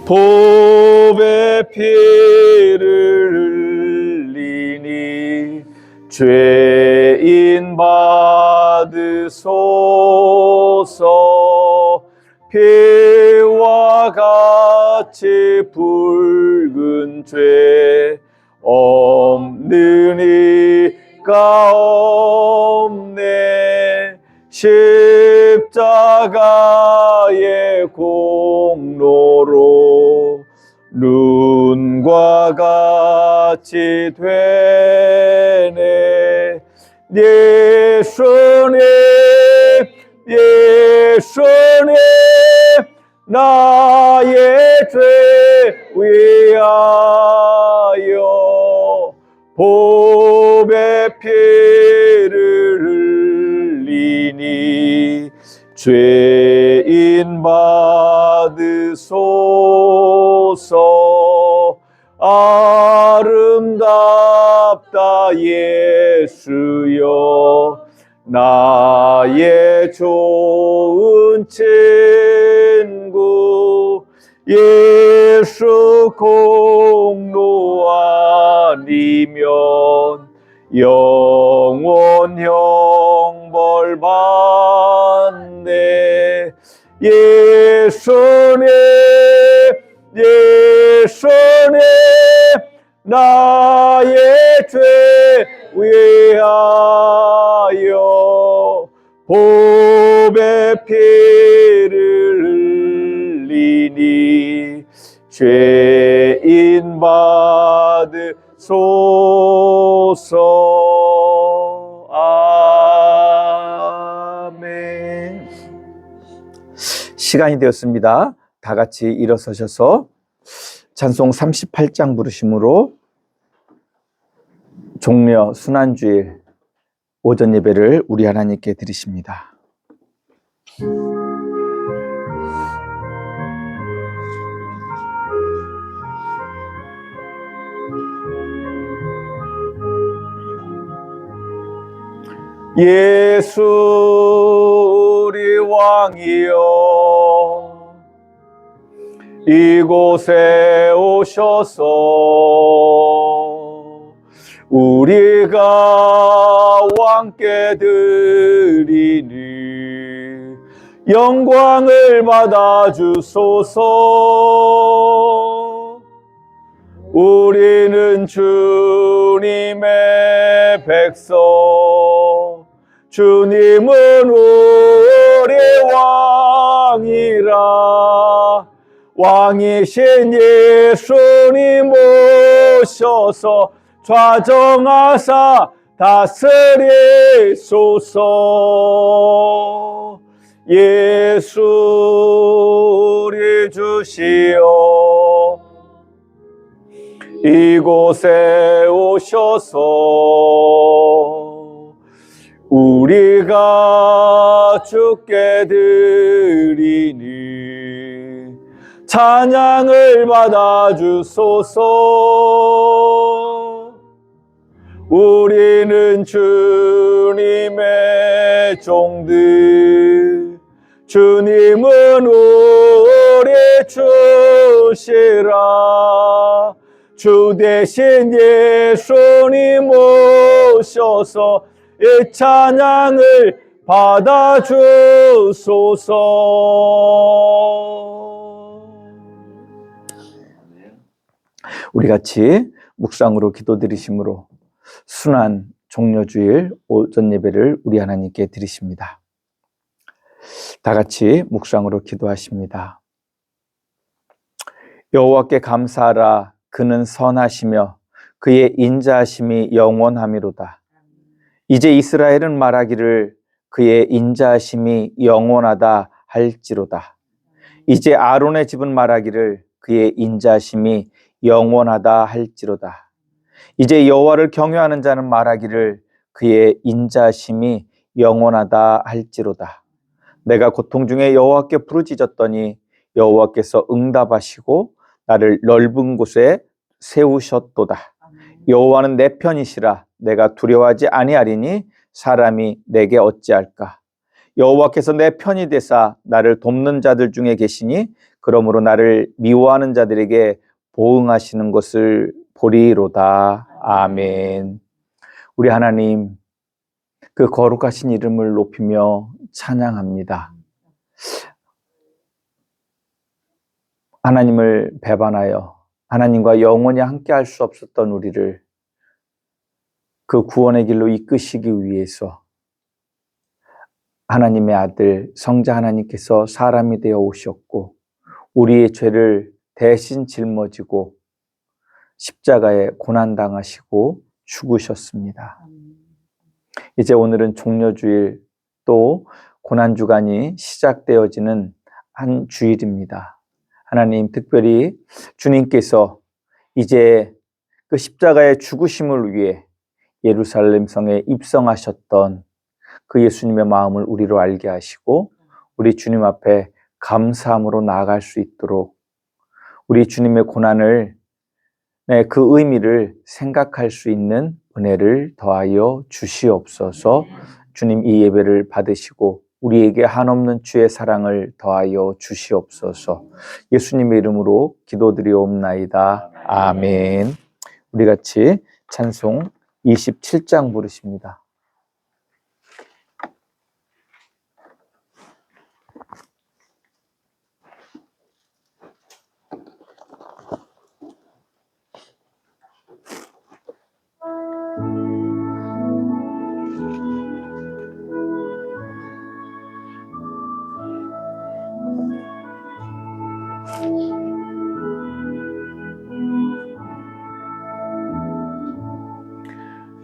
보배 피를 흘리니 죄인 받으소서. 피와 같이 붉은 죄 없는 이가 없네. 십자가의 공로로 눈과 같이 되네. 예수님, 예수님, 나의 죄 위하여 보배 피를 흘리니 죄인 받으소서. 아름답다 예수여, 나의 좋은 친구. 예수 공로 아니면 영원 형벌 받네. 예수님, 예수님, 나의 죄 위하여 보배 피를 흘리니 죄인 받으소서. 아멘. 시간이 되었습니다. 다 같이 일어서셔서 찬송 38장 부르심으로 종려 순환주일 오전 예배를 우리 하나님께 드리십니다. 예수 우리 왕이여, 이곳에 오셔서 우리가 왕께 드리니 영광을 받아 주소서. 우리는 주님의 백성, 주님은 우리 왕이라. 왕이신 예수님 오셔서 좌정하사 다스리소서. 예수 우리 주시여, 이곳에 오셔서 우리가 주께 드리니 찬양을 받아 주소서. 우리는 주님의 종들, 주님은 우리 주시라. 주 대신 예수님 오셔서 이 찬양을 받아 주소서. 우리 같이 묵상으로 기도드리심으로 순환 종려주일 오전 예배를 우리 하나님께 드리십니다. 다 같이 묵상으로 기도하십니다. 여호와께 감사하라. 그는 선하시며 그의 인자하심이 영원하미로다. 이제 이스라엘은 말하기를 그의 인자하심이 영원하다 할지로다. 이제 아론의 집은 말하기를 그의 인자하심이 영원하다 할지로다. 이제 여호와를 경외하는 자는 말하기를 그의 인자하심이 영원하다 할지로다. 내가 고통 중에 여호와께 부르짖었더니 여호와께서 응답하시고 나를 넓은 곳에 세우셨도다. 여호와는 내 편이시라. 내가 두려워하지 아니하리니 사람이 내게 어찌할까. 여호와께서 내 편이 되사 나를 돕는 자들 중에 계시니 그러므로 나를 미워하는 자들에게 보응하시는 것을 보리로다. 아멘. 우리 하나님, 그 거룩하신 이름을 높이며 찬양합니다. 하나님을 배반하여 하나님과 영원히 함께 할 수 없었던 우리를 그 구원의 길로 이끄시기 위해서 하나님의 아들 성자 하나님께서 사람이 되어 오셨고 우리의 죄를 대신 짊어지고 십자가에 고난당하시고 죽으셨습니다. 이제 오늘은 종려주일, 또 고난주간이 시작되어지는 한 주일입니다. 하나님, 특별히 주님께서 이제 그 십자가의 죽으심을 위해 예루살렘 성에 입성하셨던 그 예수님의 마음을 우리로 알게 하시고 우리 주님 앞에 감사함으로 나아갈 수 있도록 우리 주님의 고난을, 그 의미를 생각할 수 있는 은혜를 더하여 주시옵소서. 주님, 이 예배를 받으시고 우리에게 한없는 주의 사랑을 더하여 주시옵소서. 예수님의 이름으로 기도드리옵나이다. 아멘. 우리 같이 찬송 27장 부르십니다.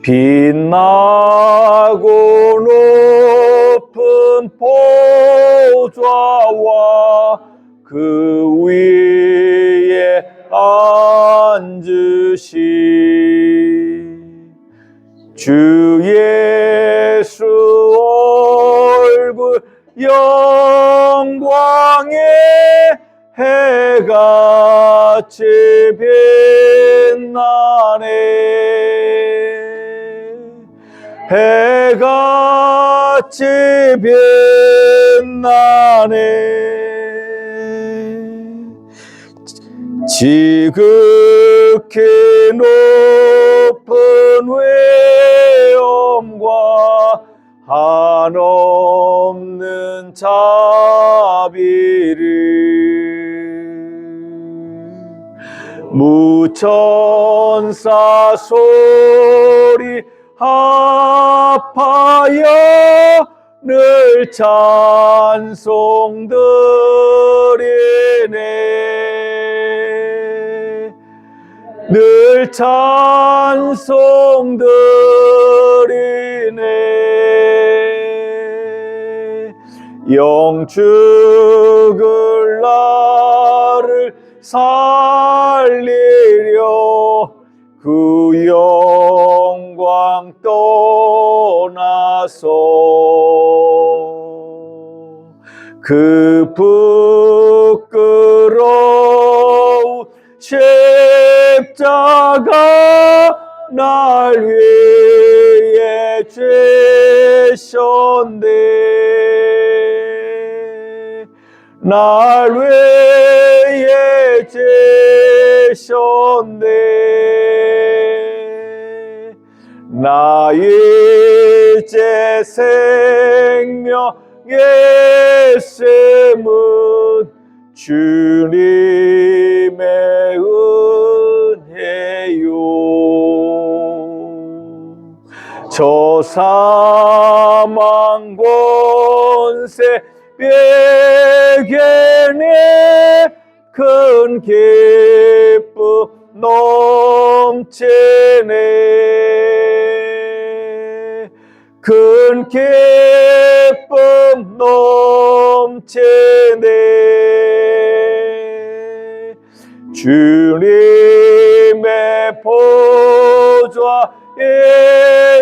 빛나고 높은 보좌와 그 위에 앉으신 주 예수 얼굴 영광에 해같이 빛나네. 해같이 빛나네. 지극히 높은 외엄과 한없는 자비를 무천사 소리 합하여 늘 찬송드리네. 늘 찬송드리네. 영축을 나를 살리려 그 영광 떠나서 그 부끄러운 십자가 날 위해 지셨네. 날 위해 지셨네. 나 이제 생명의 샘은 주님의 은혜요. 저 사망 권세 베개네 큰 기쁨 넘치네. 큰 기쁨 넘치네. 주님의 보좌에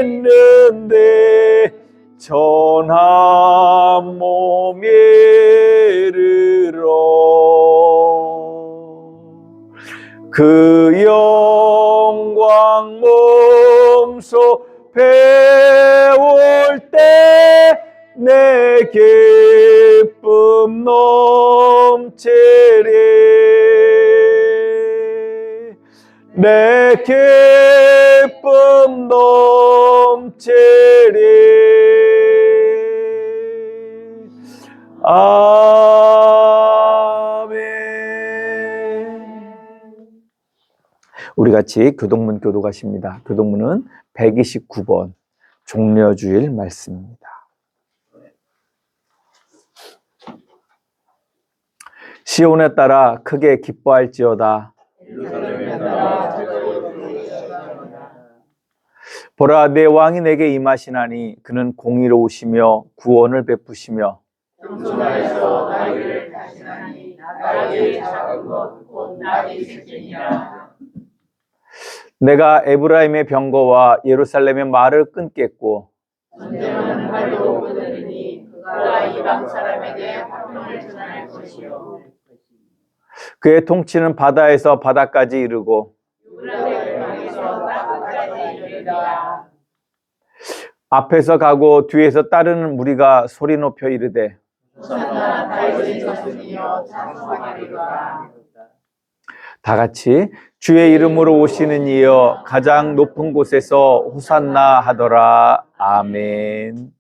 있는데 전한 몸 이르러 그 영광 몸소 배울 때 내 기쁨 넘치네. 넘치리 내 기쁨 넘치리 아멘. 우리 같이 교동문 교독하십니다. 교동문은 129번 종려주일 말씀입니다. 시온에 따라 크게 기뻐할지어다. 보라, 내 왕이 내게 임하시나니 그는 공의로우시며 구원을 베푸시며 성소에서 나귀를 타시나니 나귀의 작은 것 곧 나귀 새끼니라. 내가 에브라임의 병거와 예루살렘의 말을 끊겠고 전쟁은 활로 끊으리니 그가 이방 사람에게 화평을 전할 것이요 그의 통치는 바다에서 바다까지 이르고 유브라데 강에서 땅끝까지 이르리라. 앞에서 가고 뒤에서 따르는 무리가 소리 높여 이르되 호산나 다윗의 자손이여 찬송하리로다. 다 같이 주의 이름으로 오시는 이여 가장 높은 곳에서 호산나 하더라. 아멘.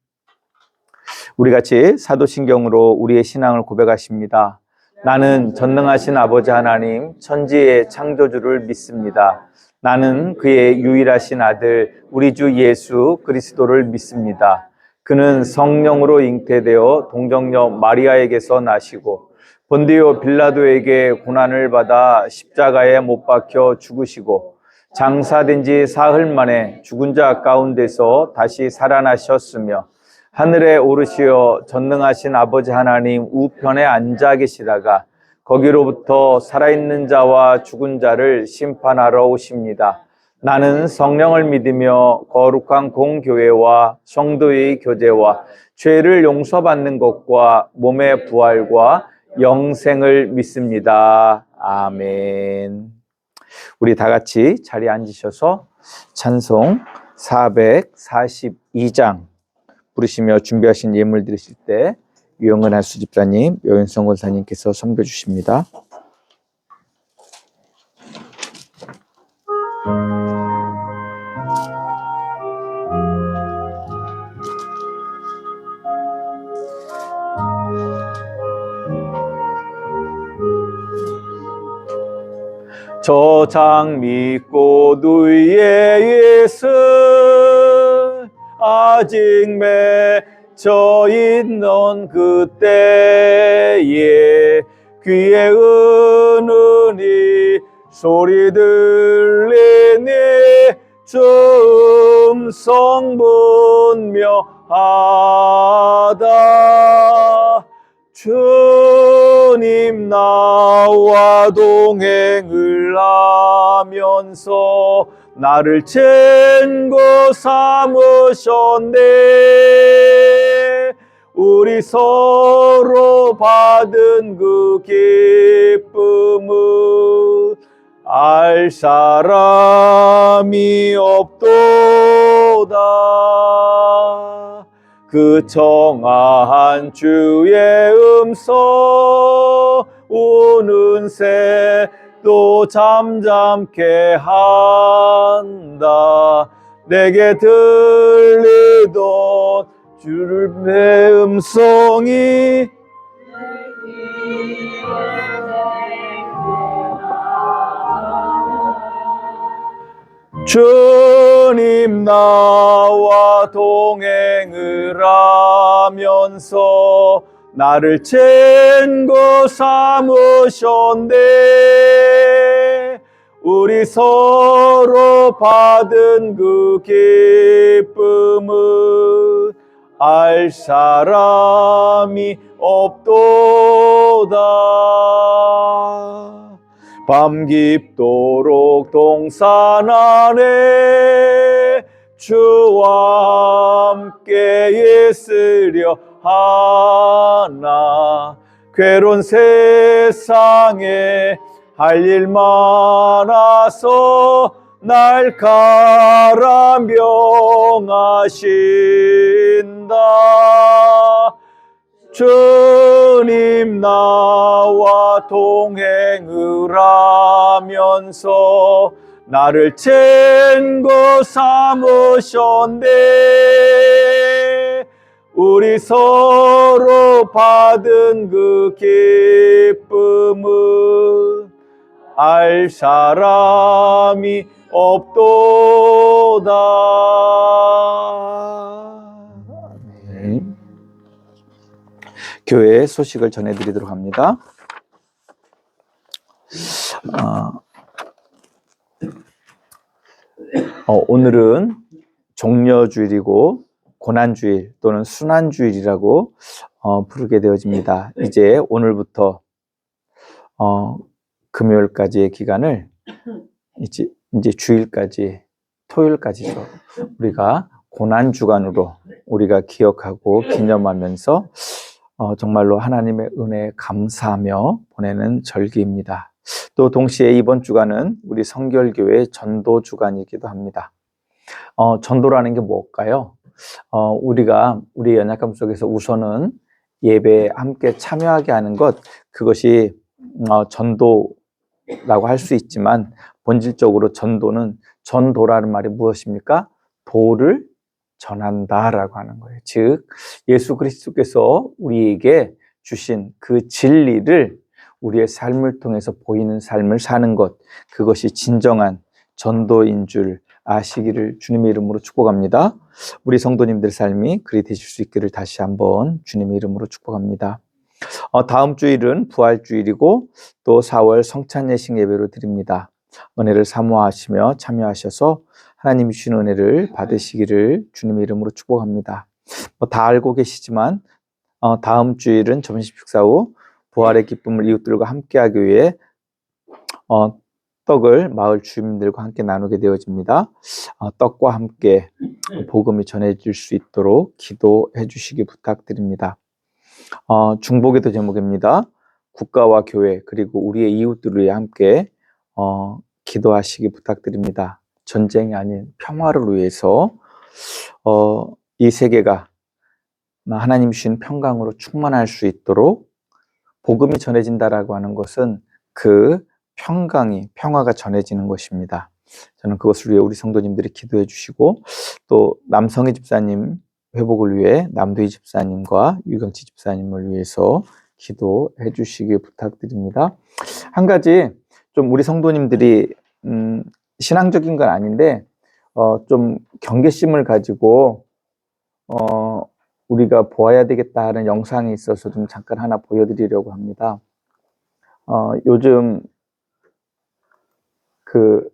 우리 같이 사도신경으로 우리의 신앙을 고백하십니다. 나는 전능하신 아버지 하나님 천지의 창조주를 믿습니다. 나는 그의 유일하신 아들 우리 주 예수 그리스도를 믿습니다. 그는 성령으로 잉태되어 동정녀 마리아에게서 나시고 본디오 빌라도에게 고난을 받아 십자가에 못 박혀 죽으시고 장사된 지 사흘 만에 죽은 자 가운데서 다시 살아나셨으며 하늘에 오르시어 전능하신 아버지 하나님 우편에 앉아 계시다가 거기로부터 살아있는 자와 죽은 자를 심판하러 오십니다. 나는 성령을 믿으며 거룩한 공교회와 성도의 교제와 죄를 용서받는 것과 몸의 부활과 영생을 믿습니다. 아멘. 우리 다 같이 자리에 앉으셔서 찬송 442장 부르시며 준비하신 예물 드리실 때 유영은 하수 집사님, 여윤성 권사님께서 선교 주십니다. 저 장미꽃 위에 예수 아직 맺혀 있는 그때에 귀에 은은히 소리 들리니 음성 분명하다. 주님 나와 동행을 하면서 나를 챙고 삼으셨네. 우리 서로 받은 그 기쁨은 알 사람이 없도다. 그 청아한 주의 음성 우는 새도 잠잠케 한다. 내게 들리던 주의 음성이 주님 나와 동행을 하면서 나를 챙고 삼으셨네. 우리 서로 받은 그 기쁨은 알 사람이 없도다. 밤 깊도록 동산 안에 주와 함께 있으려 하나. 괴로운 세상에 할 일 많아서 날 가라명하신다. 주님 나와 동행을 하면서 나를 친구 삼으셨네. 우리 서로 받은 그 기쁨은 알 사람이 없도다. 아멘. 교회의 소식을 전해드리도록 합니다. 오늘은 종려주일이고 고난주일 또는 순환주일이라고 부르게 되어집니다. 이제 오늘부터 금요일까지의 기간을 이제 주일까지, 토요일까지죠. 우리가 고난주간으로 우리가 기억하고 기념하면서 정말로 하나님의 은혜에 감사하며 보내는 절기입니다. 또 동시에 이번 주간은 우리 성결교회의 전도주간이기도 합니다. 전도라는 게 뭘까요? 우리가 우리 연약함 속에서 우선은 예배에 함께 참여하게 하는 것, 그것이 전도라고 할 수 있지만 본질적으로 전도는, 전도라는 말이 무엇입니까? 도를 전한다라고 하는 거예요. 즉 예수 그리스도께서 우리에게 주신 그 진리를 우리의 삶을 통해서 보이는 삶을 사는 것, 그것이 진정한 전도인 줄 아시기를 주님의 이름으로 축복합니다. 우리 성도님들 삶이 그리 되실 수 있기를 다시 한번 주님의 이름으로 축복합니다. 다음 주일은 부활주일이고 또 4월 성찬예식 예배로 드립니다. 은혜를 사모하시며 참여하셔서 하나님이 주신 은혜를 받으시기를 주님의 이름으로 축복합니다. 다 알고 계시지만 다음 주일은 점심 식사 후 부활의 기쁨을 이웃들과 함께하기 위해 떡을 마을 주민들과 함께 나누게 되어집니다. 떡과 함께 복음이 전해질 수 있도록 기도해 주시기 부탁드립니다. 중보기도 제목입니다. 국가와 교회 그리고 우리의 이웃들을 위해 함께 기도하시기 부탁드립니다. 전쟁이 아닌 평화를 위해서 이 세계가 하나님 주신 평강으로 충만할 수 있도록 복음이 전해진다라고 하는 것은 그 평화가 전해지는 것입니다. 저는 그것을 위해 우리 성도님들이 기도해 주시고 또 남성희 집사님 회복을 위해 남도희 집사님과 유경치 집사님을 위해서 기도해 주시기 부탁드립니다. 한 가지 좀 우리 성도님들이 신앙적인 건 아닌데 좀 경계심을 가지고 우리가 보아야 되겠다 하는 영상이 있어서 좀 잠깐 하나 보여드리려고 합니다. 요즘 그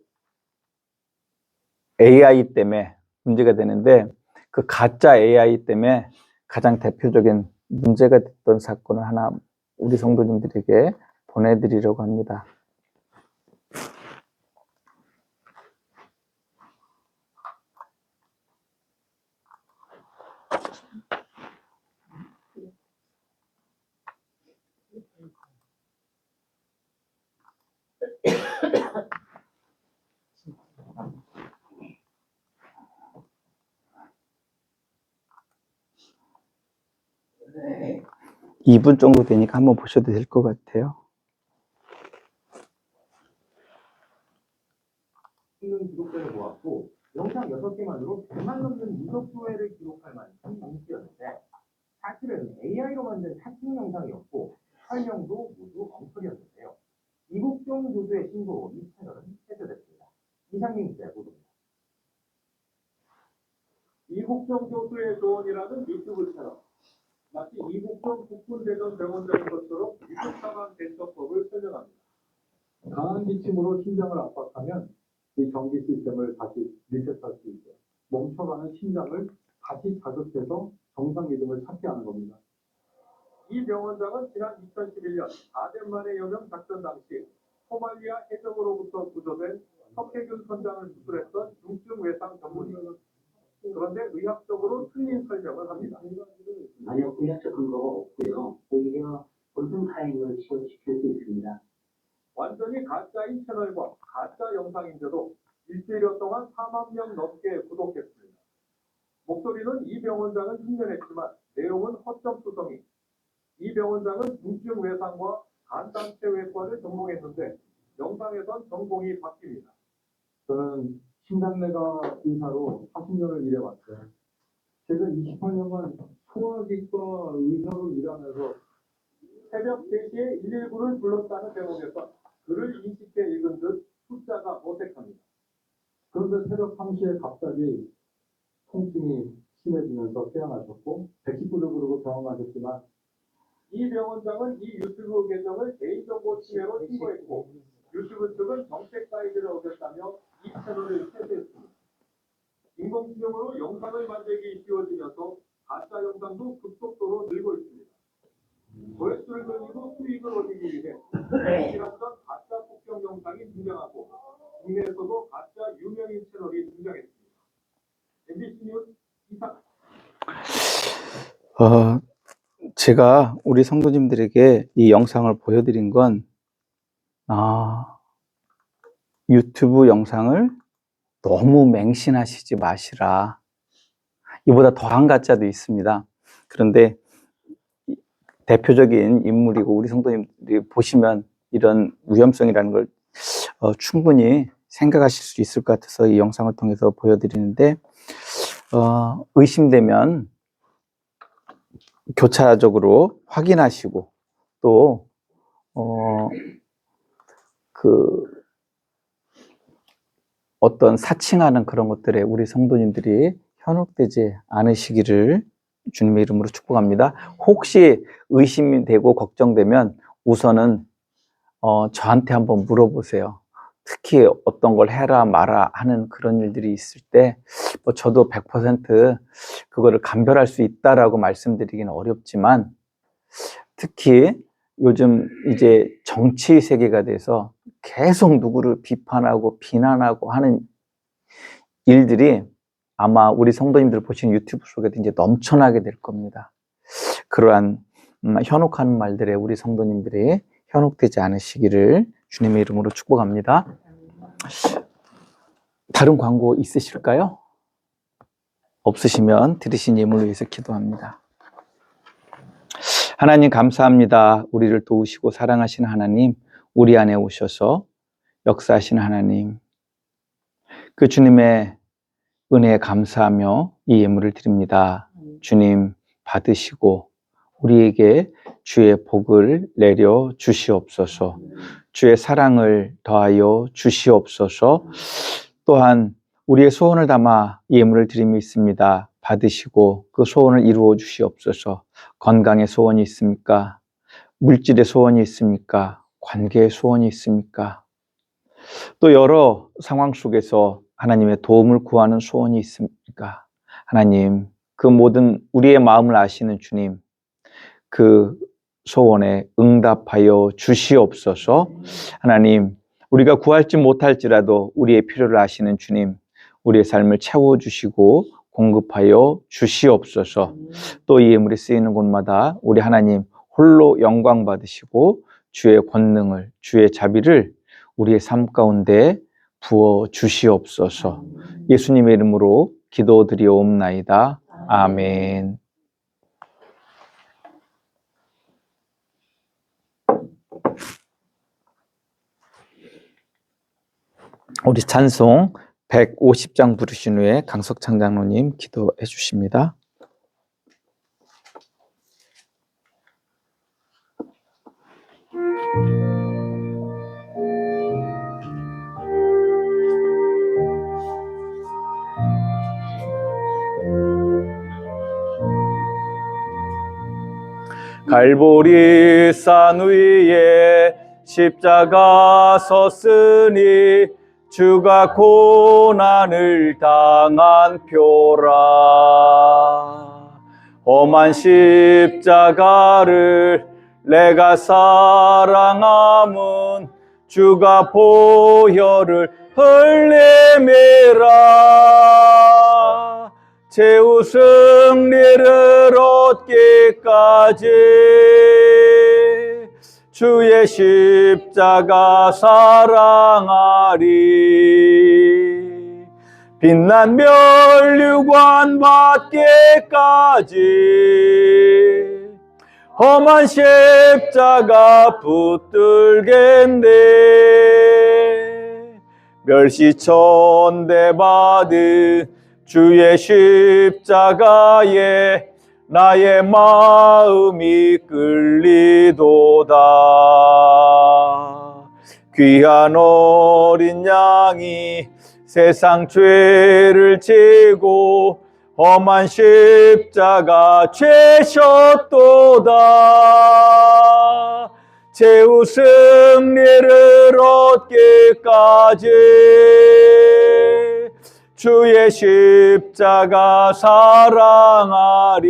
AI 때문에 문제가 되는데 그 가짜 AI 때문에 가장 대표적인 문제가 됐던 사건을 하나 우리 성도님들에게 보내드리려고 합니다. 네. 2분 정도 되니까 한번 보셔도 될 것 같아요. 기록들을 모았고 영상 6개만으로 100만 넘는 유독교회를 기록할 만큼 인기였는데 사실은 AI로 만든 사칭 영상이었고 설명도 모두 엉터리였는데요. 이국종 교수의 신고로 이 채널은 해제됐습니다. 이상민 기자의 보도입니다. 이국종 교수의 조언이라는 유튜브 채널. 마치 이국종 국군대전 병원장인 것처럼 유족상황 대처법을 설명합니다. 강한 기침으로 심장을 압박하면 이 전기 시스템을 다시 리셋할 수 있고 멈춰가는 심장을 다시 자극해서 정상 리듬을 찾게 하는 겁니다. 이 병원장은 지난 2011년 아덴만의 여명 작전 당시 소말리아 해적으로부터 구조된 석혜균 선장을 수술했던 중증 외상 전문의입니다. 그런데 의학적으로 틀린 설명을 합니다. 아니요, 의학적 근거가 없고요. 오히려 골든 타임을 시킬 수 있습니다. 완전히 가짜인 채널과 가짜 영상인데도 일주일여 동안 4만 명 넘게 구독했습니다. 목소리는 이 병원장은 흉내냈지만 내용은 허점투성이. 이 병원장은 중증 외상과 간단체외과를 전공했는데 영상에선 전공이 바뀝니다. 저는 신장내과 의사로 40년을 일해왔어요. 제가 28년간 소화기과 의사로 일하면서 새벽 3시에 119를 불렀다는 대목에서 글을 인식해 읽은 듯 숫자가 어색합니다. 그런데 새벽 3시에 갑자기 통증이 심해지면서 깨어나셨고 119를 부르고 병원 가셨지만 이 병원장은 이 유튜브 계정을 개인정보 침해로 신고했고 유튜브 측은 정책 가이드를 어겼다며 이 채널을 폐쇄했습니다. 인공지능으로 영상을 만들기 쉬워지면서 가짜 영상도 급속도로 늘고 있습니다. 조회수를 늘리고 수익을 얻기 위해 이런던 가짜 폭격 영상이 등장하고 국내에서도 가짜 유명인 채널이 등장했습니다. MBC 뉴스 이상. 제가 우리 성도님들에게 이 영상을 보여드린 건 유튜브 영상을 너무 맹신하시지 마시라. 이보다 더한 가짜도 있습니다. 그런데 대표적인 인물이고 우리 성도님들이 보시면 이런 위험성이라는 걸 충분히 생각하실 수 있을 것 같아서 이 영상을 통해서 보여드리는데 의심되면 교차적으로 확인하시고 또 어떤 사칭하는 그런 것들에 우리 성도님들이 현혹되지 않으시기를 주님의 이름으로 축복합니다. 혹시 의심이 되고 걱정되면 우선은 저한테 한번 물어보세요. 특히 어떤 걸 해라 마라 하는 그런 일들이 있을 때 저도 100% 그거를 감별할 수 있다라고 말씀드리기는 어렵지만 특히 요즘 이제 정치 세계가 돼서 계속 누구를 비판하고 비난하고 하는 일들이 아마 우리 성도님들 보시는 유튜브 속에도 이제 넘쳐나게 될 겁니다. 그러한 현혹하는 말들에 우리 성도님들이 현혹되지 않으시기를 주님의 이름으로 축복합니다. 다른 광고 있으실까요? 없으시면 들으신 예물을 위해서 기도합니다. 하나님 감사합니다. 우리를 도우시고 사랑하시는 하나님, 우리 안에 오셔서 역사하시는 하나님, 그 주님의 은혜에 감사하며 이 예물을 드립니다. 주님 받으시고 우리에게 주의 복을 내려 주시옵소서. 주의 사랑을 더하여 주시옵소서. 또한 우리의 소원을 담아 예물을 드림이 있습니다. 받으시고 그 소원을 이루어 주시옵소서. 건강의 소원이 있습니까? 물질의 소원이 있습니까? 관계의 소원이 있습니까? 또 여러 상황 속에서 하나님의 도움을 구하는 소원이 있습니까? 하나님, 그 모든 우리의 마음을 아시는 주님, 그 소원에 응답하여 주시옵소서. 하나님, 우리가 구할지 못할지라도 우리의 필요를 아시는 주님, 우리의 삶을 채워주시고 공급하여 주시옵소서. 또 이 예물이 쓰이는 곳마다 우리 하나님 홀로 영광 받으시고 주의 권능을, 주의 자비를 우리의 삶 가운데 부어 주시옵소서. 예수님의 이름으로 기도드리옵나이다. 아멘. 우리 찬송 150장 부르신 후에 강석창 장로님 기도해 주십니다. 갈보리 산 위에 십자가 섰으니 주가 고난을 당한 표라. 험한 십자가를 내가 사랑함은 주가 보혈을 흘리미라. 최후 승리를 얻기까지 주의 십자가 사랑하리. 빛난 멸류관 받기까지 험한 십자가 붙들겠네. 멸시천대 받은 주의 십자가에 나의 마음이 끌리도다. 귀한 어린 양이 세상 죄를 지고 험한 십자가 죄셨도다. 최후 승리를 얻기까지 주의 십자가 사랑하리.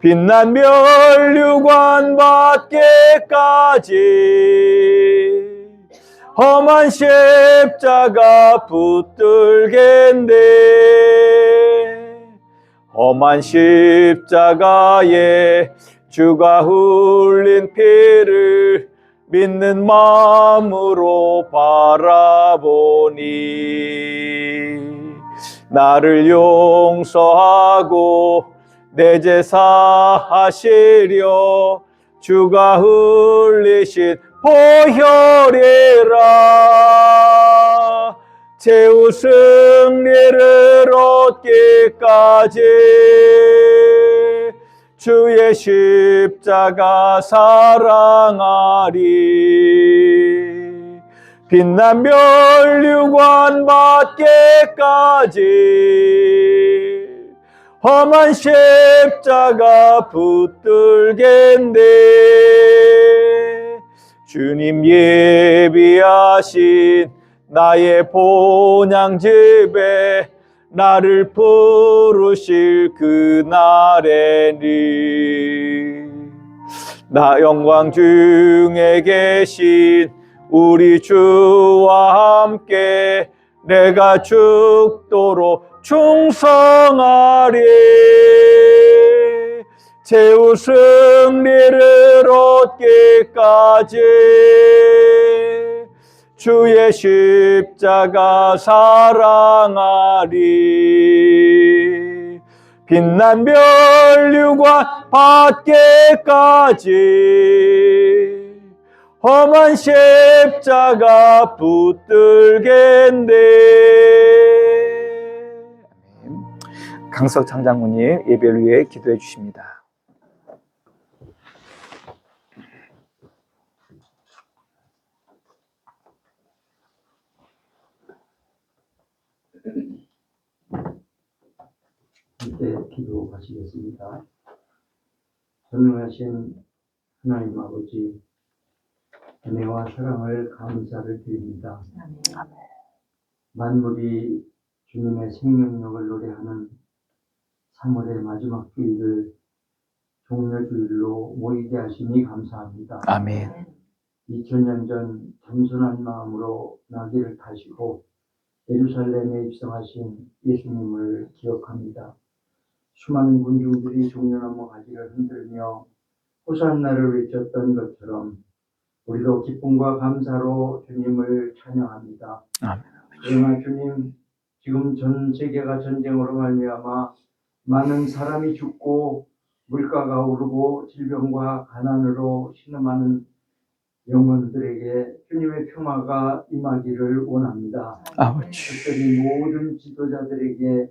빛난 면류관 받기까지 험한 십자가 붙들겠네. 험한 십자가에 주가 흘린 피를 믿는 마음으로 바라보니 나를 용서하고 내 죄 사하시려 주가 흘리신 보혈이라. 최후 승리를 얻기까지 주의 십자가 사랑하리. 빛난 면류관 받기까지 험한 십자가 붙들겠네. 주님 예비하신 나의 본향집에 나를 부르실 그날에는 나 영광 중에 계신 우리 주와 함께 내가 죽도록 충성하리. 최후 승리를 얻기까지 주의 십자가 사랑하리. 빛난 면류관 받기까지 험한 십자가 붙들겠네. 강석창 장로님 예배를 위해 기도해 주십니다. 함께 기도하시겠습니다. 전능하신 하나님 아버지, 은혜와 사랑을 감사를 드립니다. 만물이 주님의 생명력을 노래하는 3월의 마지막 주일을 종려주일로 모이게 하시니 감사합니다. 아멘. 2000년 전 겸손한 마음으로 나귀를 타시고 예루살렘에 입성하신 예수님을 기억합니다. 수많은 군중들이 종려나무 가지를 흔들며 호산나를 외쳤던 것처럼 우리도 기쁨과 감사로 주님을 찬양합니다. 아멘. 그러나 주님, 지금 전 세계가 전쟁으로 말미암아 많은 사람이 죽고 물가가 오르고 질병과 가난으로 신음하는 영혼들에게 주님의 평화가 임하기를 원합니다. 아버지. 특별히 모든 지도자들에게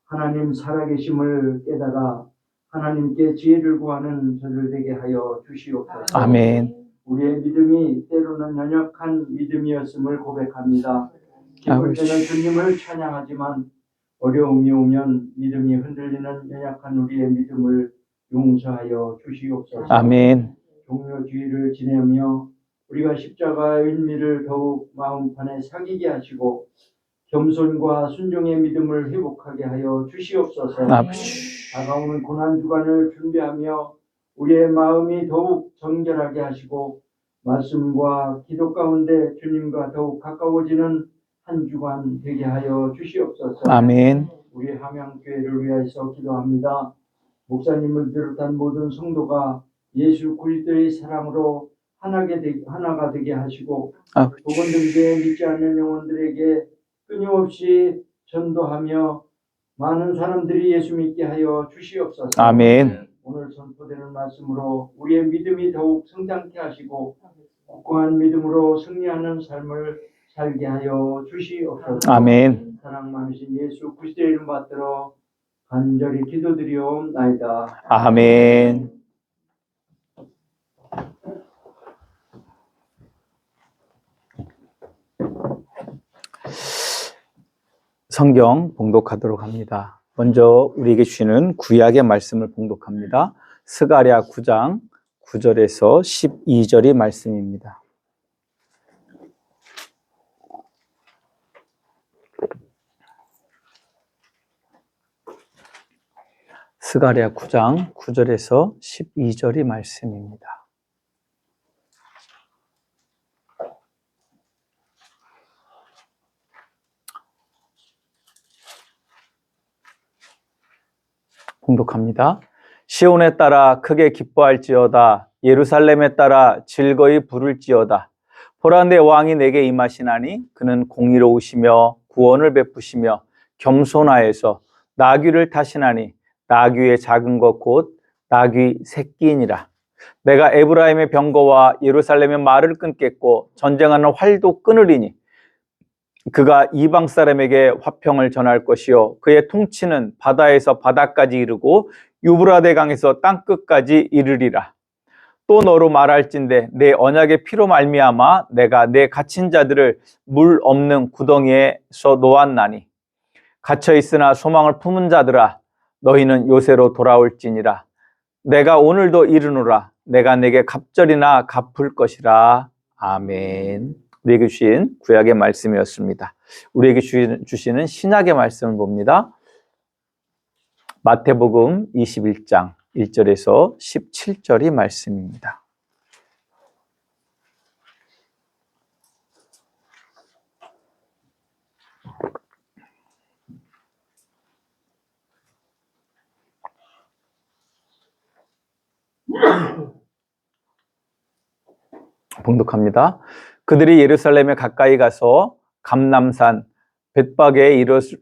하나님 살아계심을 깨달아 하나님께 지혜를 구하는 저들 되게 하여 주시옵소서. 아멘. 우리의 믿음이 때로는 연약한 믿음이었음을 고백합니다. 기쁠 때는 주님을 찬양하지만 어려움이 오면 믿음이 흔들리는 연약한 우리의 믿음을 용서하여 주시옵소서. 아멘. 종려주의를 지내며 우리가 십자가의 의미를 더욱 마음판에 새기게 하시고 겸손과 순종의 믿음을 회복하게 하여 주시옵소서. 아버지. 다가오는 고난주간을 준비하며 우리의 마음이 더욱 정결하게 하시고 말씀과 기도 가운데 주님과 더욱 가까워지는 한 주간 되게 하여 주시옵소서. 아멘. 우리 함양교회를 위하여 기도합니다. 목사님을 비롯한 모든 성도가 예수 그리스도의 사랑으로 하나가 되게 하시고 아버지. 복음등지에 믿지 않는 영혼들에게 끊임없이 전도하며 많은 사람들이 예수 믿게 하여 주시옵소서. 아멘. 오늘 선포되는 말씀으로 우리의 믿음이 더욱 성장케 하시고 굳건한 믿음으로 승리하는 삶을 살게 하여 주시옵소서. 아멘. 사랑 많으신 예수 그리스도의 이름 받들어 간절히 기도드리옵나이다. 아멘. 성경 봉독하도록 합니다. 먼저 우리에게 주시는 구약의 말씀을 봉독합니다. 스가랴 9장 9절에서 12절의 말씀입니다. 스가랴 9장 9절에서 12절의 말씀입니다. 봉독합니다. 시온에 따라 크게 기뻐할지어다. 예루살렘에 따라 즐거이 부를지어다. 보라, 내 왕이 내게 임하시나니 그는 공의로우시며 구원을 베푸시며 겸손하여서 나귀를 타시나니 나귀의 작은 것 곧 나귀 새끼이니라. 내가 에브라임의 병거와 예루살렘의 말을 끊겠고 전쟁하는 활도 끊으리니 그가 이방 사람에게 화평을 전할 것이요 그의 통치는 바다에서 바다까지 이르고 유브라데 강에서 땅끝까지 이르리라. 또 너로 말할진대 내 언약의 피로 말미암아 내가 내 갇힌 자들을 물 없는 구덩이에서 놓았나니 갇혀 있으나 소망을 품은 자들아 너희는 요새로 돌아올지니라. 내가 오늘도 이르노라. 내가 내게 갑절이나 갚을 것이라. 아멘. 우리에게 주신 구약의 말씀이었습니다. 우리에게 주시는 신약의 말씀을 봅니다. 마태복음 21장 1절에서 17절의 말씀입니다. 봉독합니다. 그들이 예루살렘에 가까이 가서 감람산 벳박에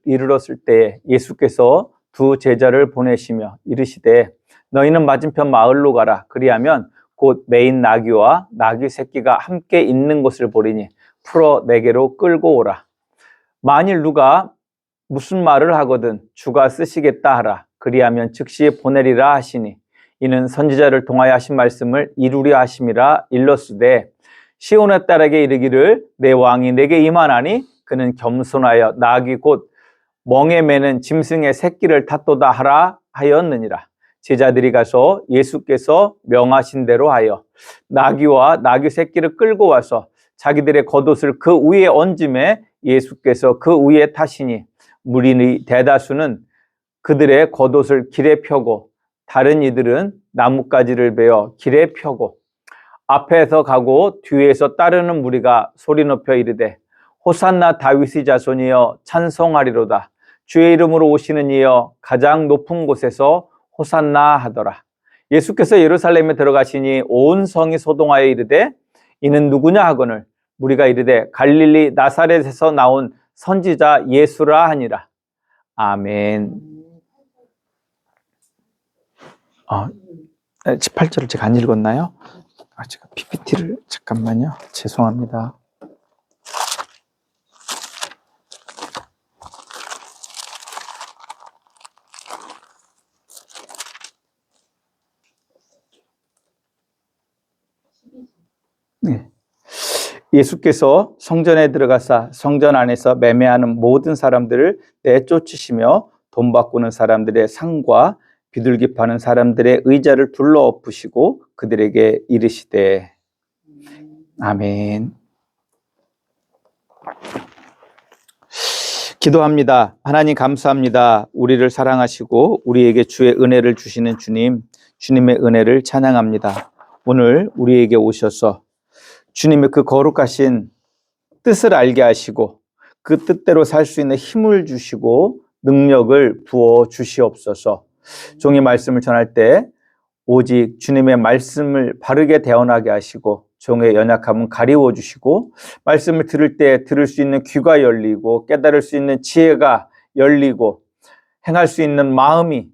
이르렀을 때에 예수께서 두 제자를 보내시며 이르시되 너희는 맞은편 마을로 가라. 그리하면 곧 매인 나귀와 나귀 새끼가 함께 있는 곳을 보리니 풀어 내게로 끌고 오라. 만일 누가 무슨 말을 하거든 주가 쓰시겠다 하라. 그리하면 즉시 보내리라 하시니 이는 선지자를 통하여 하신 말씀을 이루려 하심이라. 일렀으되 시온의 딸에게 이르기를 내 왕이 내게 임하나니 그는 겸손하여 나귀 곧 멍에 매는 짐승의 새끼를 탔도다 하라 하였느니라. 제자들이 가서 예수께서 명하신 대로 하여 나귀와 나귀 새끼를 끌고 와서 자기들의 겉옷을 그 위에 얹음에 예수께서 그 위에 타시니 무리의 대다수는 그들의 겉옷을 길에 펴고 다른 이들은 나뭇가지를 베어 길에 펴고 앞에서 가고 뒤에서 따르는 무리가 소리 높여 이르되 호산나 다윗의 자손이여 찬송하리로다. 주의 이름으로 오시는 이여 가장 높은 곳에서 호산나 하더라. 예수께서 예루살렘에 들어가시니 온 성이 소동하여 이르되 이는 누구냐 하거늘 무리가 이르되 갈릴리 나사렛에서 나온 선지자 예수라 하니라. 아멘. 18절을 제가 안 읽었나요? 제가 PPT를 잠깐만요. 죄송합니다. 네. 예수께서 성전에 들어가사 성전 안에서 매매하는 모든 사람들을 내쫓으시며 돈 바꾸는 사람들의 상과 비둘기 파는 사람들의 의자를 둘러 엎으시고 그들에게 이르시되 아멘. 기도합니다. 하나님 감사합니다. 우리를 사랑하시고 우리에게 주의 은혜를 주시는 주님, 주님의 은혜를 찬양합니다. 오늘 우리에게 오셔서 주님의 그 거룩하신 뜻을 알게 하시고 그 뜻대로 살 수 있는 힘을 주시고 능력을 부어 주시옵소서. 종이 말씀을 전할 때 오직 주님의 말씀을 바르게 대언하게 하시고 종의 연약함은 가리워 주시고 말씀을 들을 때 들을 수 있는 귀가 열리고 깨달을 수 있는 지혜가 열리고 행할 수 있는 마음이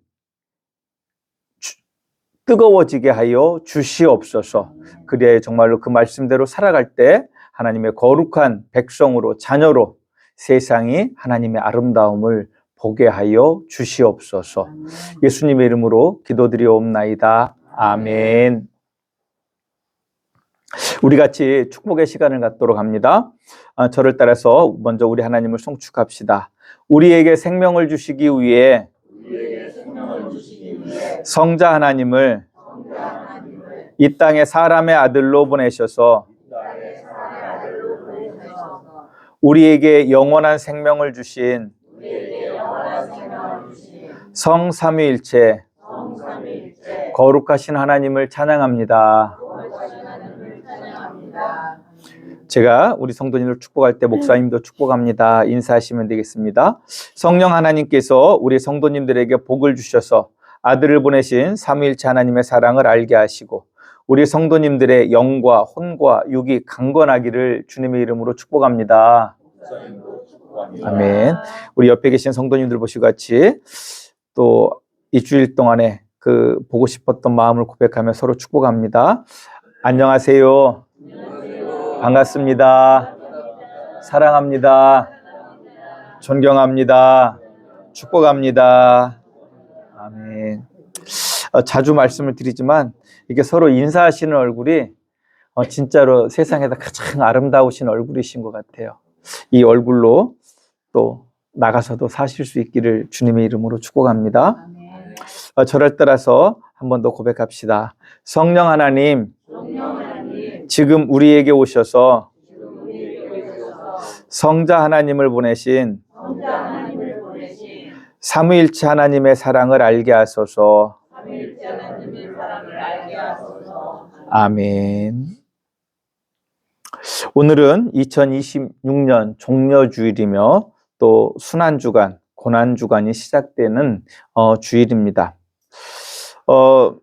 뜨거워지게 하여 주시옵소서. 그래야 정말로 그 말씀대로 살아갈 때 하나님의 거룩한 백성으로 자녀로 세상이 하나님의 아름다움을 보게 하여 주시옵소서. 예수님의 이름으로 기도드리옵나이다. 아멘. 우리 같이 축복의 시간을 갖도록 합니다. 저를 따라서 먼저 우리 하나님을 송축합시다. 우리에게 생명을 주시기 위해 성자 하나님을 이 땅에 사람의 아들로 보내셔서 우리에게 영원한 생명을 주신 성삼위일체 거룩하신 하나님을 찬양합니다. 제가 우리 성도님들 축복할 때 목사님도 축복합니다. 인사하시면 되겠습니다. 성령 하나님께서 우리 성도님들에게 복을 주셔서 아들을 보내신 삼위일체 하나님의 사랑을 알게 하시고 우리 성도님들의 영과 혼과 육이 강건하기를 주님의 이름으로 축복합니다. 아멘. 우리 옆에 계신 성도님들 보시고 같이 또 일주일 동안에 그 보고 싶었던 마음을 고백하며 서로 축복합니다. 안녕하세요. 반갑습니다. 사랑합니다. 존경합니다. 축복합니다. 아멘. 자주 말씀을 드리지만 이게 서로 인사하시는 얼굴이 진짜로 세상에서 가장 아름다우신 얼굴이신 것 같아요. 이 얼굴로 또 나가서도 사실 수 있기를 주님의 이름으로 축복합니다. 저를 따라서 한 번 더 고백합시다. 성령 하나님, 지금 우리에게 오셔서 성자 하나님을 보내신 삼위일체 하나님의 사랑을 알게 하소서. 아멘. 오늘은 2026년 종려주일이며 또 순환주간, 고난주간이 시작되는 주일입니다.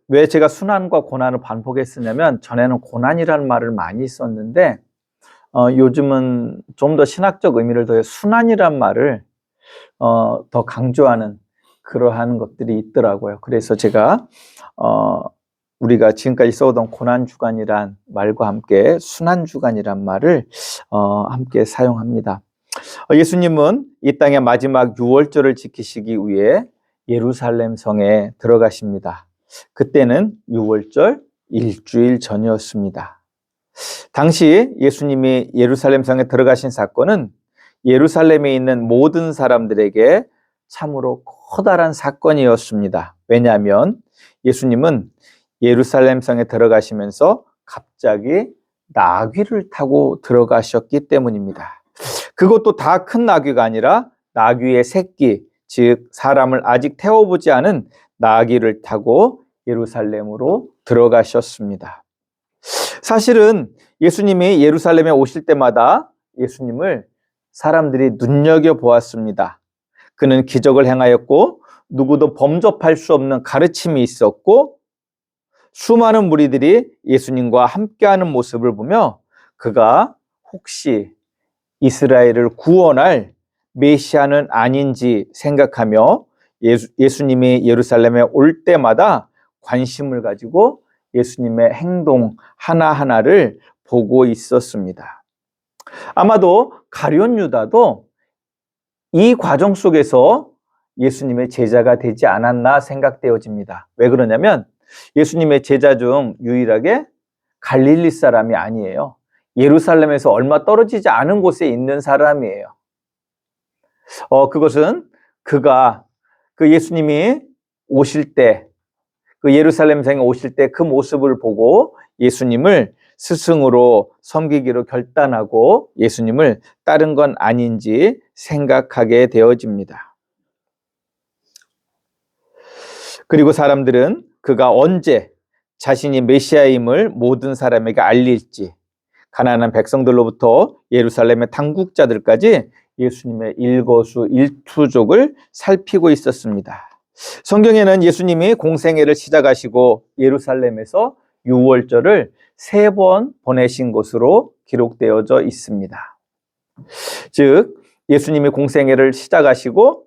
왜 제가 순환과 고난을 반복했었냐면 전에는 고난이라는 말을 많이 썼는데 요즘은 좀 더 신학적 의미를 더해 순환이라는 말을 더 강조하는 그러한 것들이 있더라고요. 그래서 제가 우리가 지금까지 써오던 고난주간이란 말과 함께 순환주간이란 말을 함께 사용합니다. 예수님은 이 땅의 마지막 유월절을 지키시기 위해 예루살렘 성에 들어가십니다. 그때는 유월절 일주일 전이었습니다. 당시 예수님이 예루살렘 성에 들어가신 사건은 예루살렘에 있는 모든 사람들에게 참으로 커다란 사건이었습니다. 왜냐하면 예수님은 예루살렘 성에 들어가시면서 갑자기 나귀를 타고 들어가셨기 때문입니다. 그것도 다 큰 나귀가 아니라 나귀의 새끼, 즉 사람을 아직 태워보지 않은 나귀를 타고 예루살렘으로 들어가셨습니다. 사실은 예수님이 예루살렘에 오실 때마다 예수님을 사람들이 눈여겨보았습니다. 그는 기적을 행하였고 누구도 범접할 수 없는 가르침이 있었고 수많은 무리들이 예수님과 함께하는 모습을 보며 그가 혹시 이스라엘을 구원할 메시아는 아닌지 생각하며 예수님이 예루살렘에 올 때마다 관심을 가지고 예수님의 행동 하나하나를 보고 있었습니다. 아마도 가룟 유다도 이 과정 속에서 예수님의 제자가 되지 않았나 생각되어집니다. 왜 그러냐면 예수님의 제자 중 유일하게 갈릴리 사람이 아니에요. 예루살렘에서 얼마 떨어지지 않은 곳에 있는 사람이에요. 그것은 그가 그 예수님이 오실 때, 그 예루살렘 성에 오실 때 그 모습을 보고 예수님을 스승으로 섬기기로 결단하고 예수님을 따른 건 아닌지 생각하게 되어집니다. 그리고 사람들은 그가 언제 자신이 메시아임을 모든 사람에게 알릴지 가난한 백성들로부터 예루살렘의 당국자들까지 예수님의 일거수일투족을 살피고 있었습니다. 성경에는 예수님이 공생애를 시작하시고 예루살렘에서 유월절을 3번 보내신 것으로 기록되어져 있습니다. 즉 예수님이 공생애를 시작하시고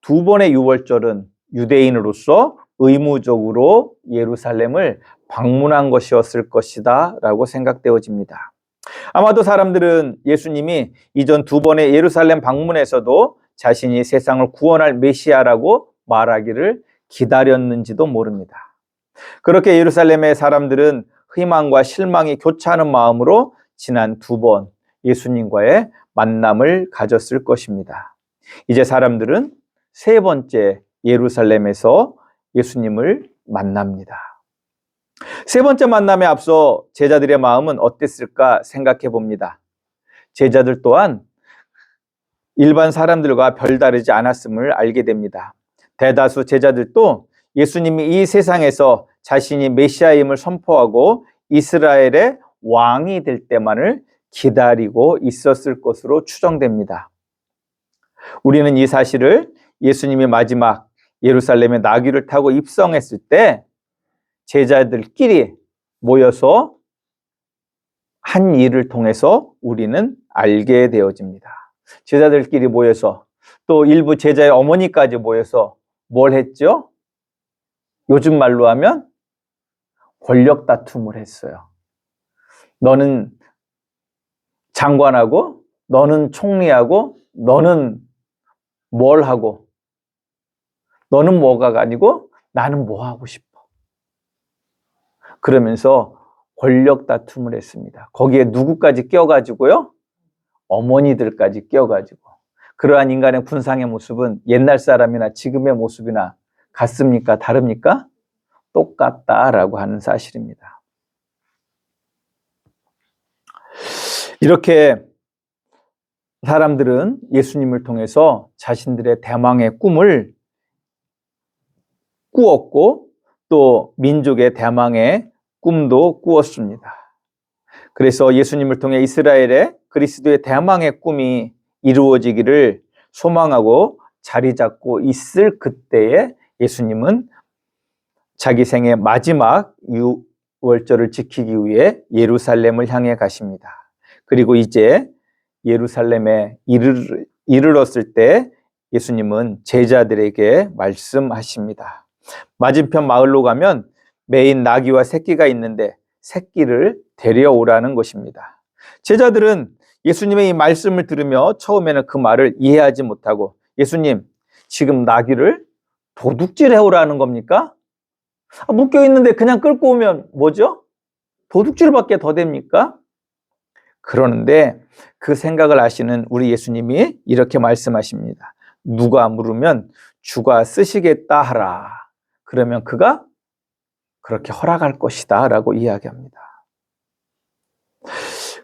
2번의 유월절은 유대인으로서 의무적으로 예루살렘을 방문한 것이었을 것이다 라고 생각되어집니다. 아마도 사람들은 예수님이 이전 2번의 예루살렘 방문에서도 자신이 세상을 구원할 메시아라고 말하기를 기다렸는지도 모릅니다. 그렇게 예루살렘의 사람들은 희망과 실망이 교차하는 마음으로 지난 2번 예수님과의 만남을 가졌을 것입니다. 이제 사람들은 3번째 예루살렘에서 예수님을 만납니다. 3번째 만남에 앞서 제자들의 마음은 어땠을까 생각해 봅니다. 제자들 또한 일반 사람들과 별다르지 않았음을 알게 됩니다. 대다수 제자들도 예수님이 이 세상에서 자신이 메시아임을 선포하고 이스라엘의 왕이 될 때만을 기다리고 있었을 것으로 추정됩니다. 우리는 이 사실을 예수님이 마지막 예루살렘에 나귀를 타고 입성했을 때 제자들끼리 모여서 한 일을 통해서 우리는 알게 되어집니다. 제자들끼리 모여서 또 일부 제자의 어머니까지 모여서 뭘 했죠? 요즘 말로 하면 권력 다툼을 했어요. 너는 장관하고 너는 총리하고 너는 뭘 하고 너는 뭐가 아니고 나는 뭐 하고 싶어. 그러면서 권력 다툼을 했습니다. 거기에 누구까지 껴가지고요? 어머니들까지 껴가지고. 그러한 인간의 군상의 모습은 옛날 사람이나 지금의 모습이나 같습니까? 다릅니까? 똑같다라고 하는 사실입니다. 이렇게 사람들은 예수님을 통해서 자신들의 대망의 꿈을 꾸었고 또 민족의 대망의 꿈도 꾸었습니다. 그래서 예수님을 통해 이스라엘의 그리스도의 대망의 꿈이 이루어지기를 소망하고 자리 잡고 있을 그때에 예수님은 자기 생의 마지막 유월절을 지키기 위해 예루살렘을 향해 가십니다. 그리고 이제 예루살렘에 이르렀을 때 예수님은 제자들에게 말씀하십니다. 맞은편 마을로 가면 매인 나귀와 새끼가 있는데 새끼를 데려오라는 것입니다. 제자들은 예수님의 이 말씀을 들으며 처음에는 그 말을 이해하지 못하고 예수님, 지금 나귀를 도둑질 해오라는 겁니까? 묶여 있는데 그냥 끌고 오면 뭐죠? 도둑질밖에 더 됩니까? 그러는데 그 생각을 아시는 우리 예수님이 이렇게 말씀하십니다. 누가 물으면 주가 쓰시겠다 하라. 그러면 그가 그렇게 허락할 것이다 라고 이야기합니다.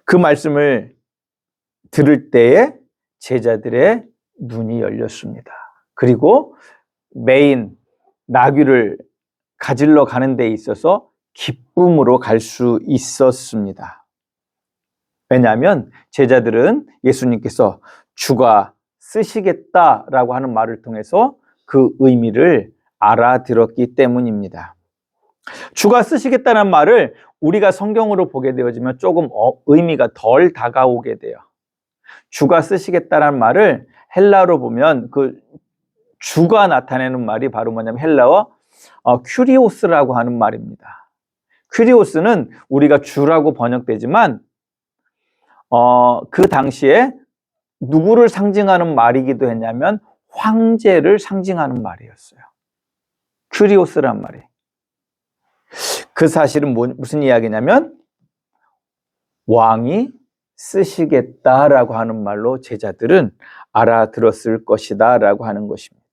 그 말씀을 들을 때에 제자들의 눈이 열렸습니다. 그리고 메인 나귀를 가지러 가는 데 있어서 기쁨으로 갈 수 있었습니다. 왜냐하면 제자들은 예수님께서 주가 쓰시겠다라고 하는 말을 통해서 그 의미를 알아들었기 때문입니다. 주가 쓰시겠다는 말을 우리가 성경으로 보게 되어지면 조금 의미가 덜 다가오게 돼요. 주가 쓰시겠다는 말을 헬라어로 보면 그 주가 나타내는 말이 바로 뭐냐면 헬라어 큐리오스라고 하는 말입니다. 큐리오스는 우리가 주라고 번역되지만 그 당시에 누구를 상징하는 말이기도 했냐면 황제를 상징하는 말이었어요. 큐리오스란 말이. 그 사실은 무슨 이야기냐면 왕이 쓰시겠다라고 하는 말로 제자들은 알아들었을 것이다 라고 하는 것입니다.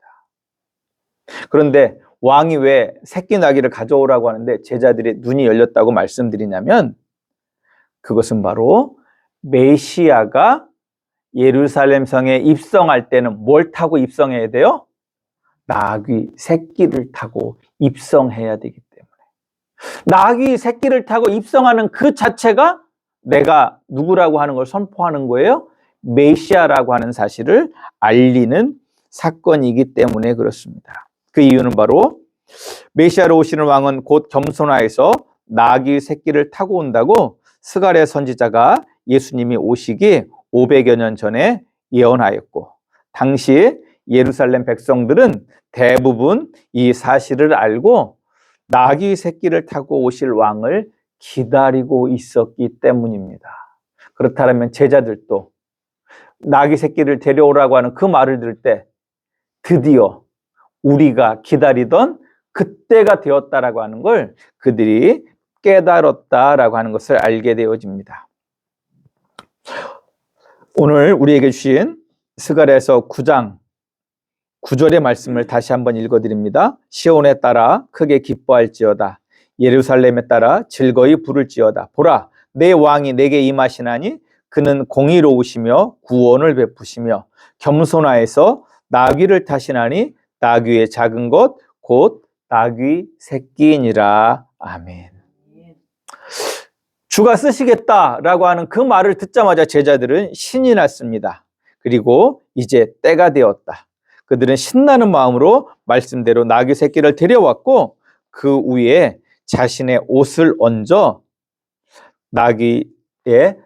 그런데 왕이 왜 새끼 나귀를 가져오라고 하는데 제자들의 눈이 열렸다고 말씀드리냐면 그것은 바로 메시아가 예루살렘 성에 입성할 때는 뭘 타고 입성해야 돼요? 나귀 새끼를 타고 입성해야 되기 때문에 나귀 새끼를 타고 입성하는 그 자체가 내가 누구라고 하는 걸 선포하는 거예요. 메시아라고 하는 사실을 알리는 사건이기 때문에 그렇습니다. 그 이유는 바로 메시아로 오시는 왕은 곧 겸손하여서 나귀 새끼를 타고 온다고 스가랴 선지자가 예수님이 오시기 500여 년 전에 예언하였고 당시 예루살렘 백성들은 대부분 이 사실을 알고 나귀 새끼를 타고 오실 왕을 기다리고 있었기 때문입니다. 그렇다면 제자들도 나귀 새끼를 데려오라고 하는 그 말을 들을 때 드디어 우리가 기다리던 그때가 되었다라고 하는 걸 그들이 깨달았다라고 하는 것을 알게 되어집니다. 오늘 우리에게 주신 스가랴서 9장 9절의 말씀을 다시 한번 읽어드립니다. 시온에 따라 크게 기뻐할지어다. 예루살렘에 따라 즐거이 부를지어다. 보라, 내 왕이 내게 임하시나니 그는 공의로우시며 구원을 베푸시며 겸손하여서 나귀를 타시나니 나귀의 작은 것 곧 나귀 새끼이니라. 아멘. 주가 쓰시겠다라고 하는 그 말을 듣자마자 제자들은 신이 났습니다. 그리고 이제 때가 되었다. 그들은 신나는 마음으로 말씀대로 나귀 새끼를 데려왔고 그 위에 자신의 옷을 얹어 나귀에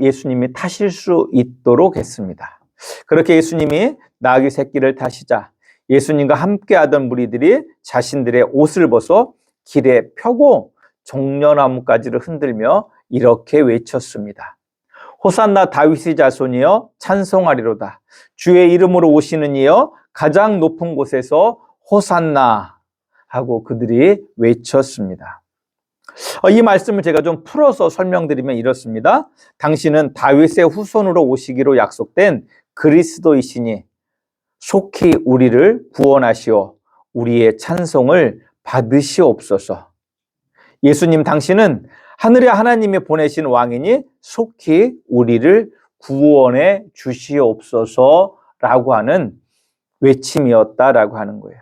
예수님이 타실 수 있도록 했습니다. 그렇게 예수님이 나귀 새끼를 타시자 예수님과 함께하던 무리들이 자신들의 옷을 벗어 길에 펴고 종려나무가지를 흔들며 이렇게 외쳤습니다. 호산나 다윗의 자손이여 찬송하리로다. 주의 이름으로 오시는 이여 가장 높은 곳에서 호산나 하고 그들이 외쳤습니다. 이 말씀을 제가 좀 풀어서 설명드리면 이렇습니다. 당신은 다윗의 후손으로 오시기로 약속된 그리스도이시니 속히 우리를 구원하시어 우리의 찬송을 받으시옵소서. 예수님 당신은 하늘의 하나님이 보내신 왕이니 속히 우리를 구원해 주시옵소서라고 하는 외침이었다라고 하는 거예요.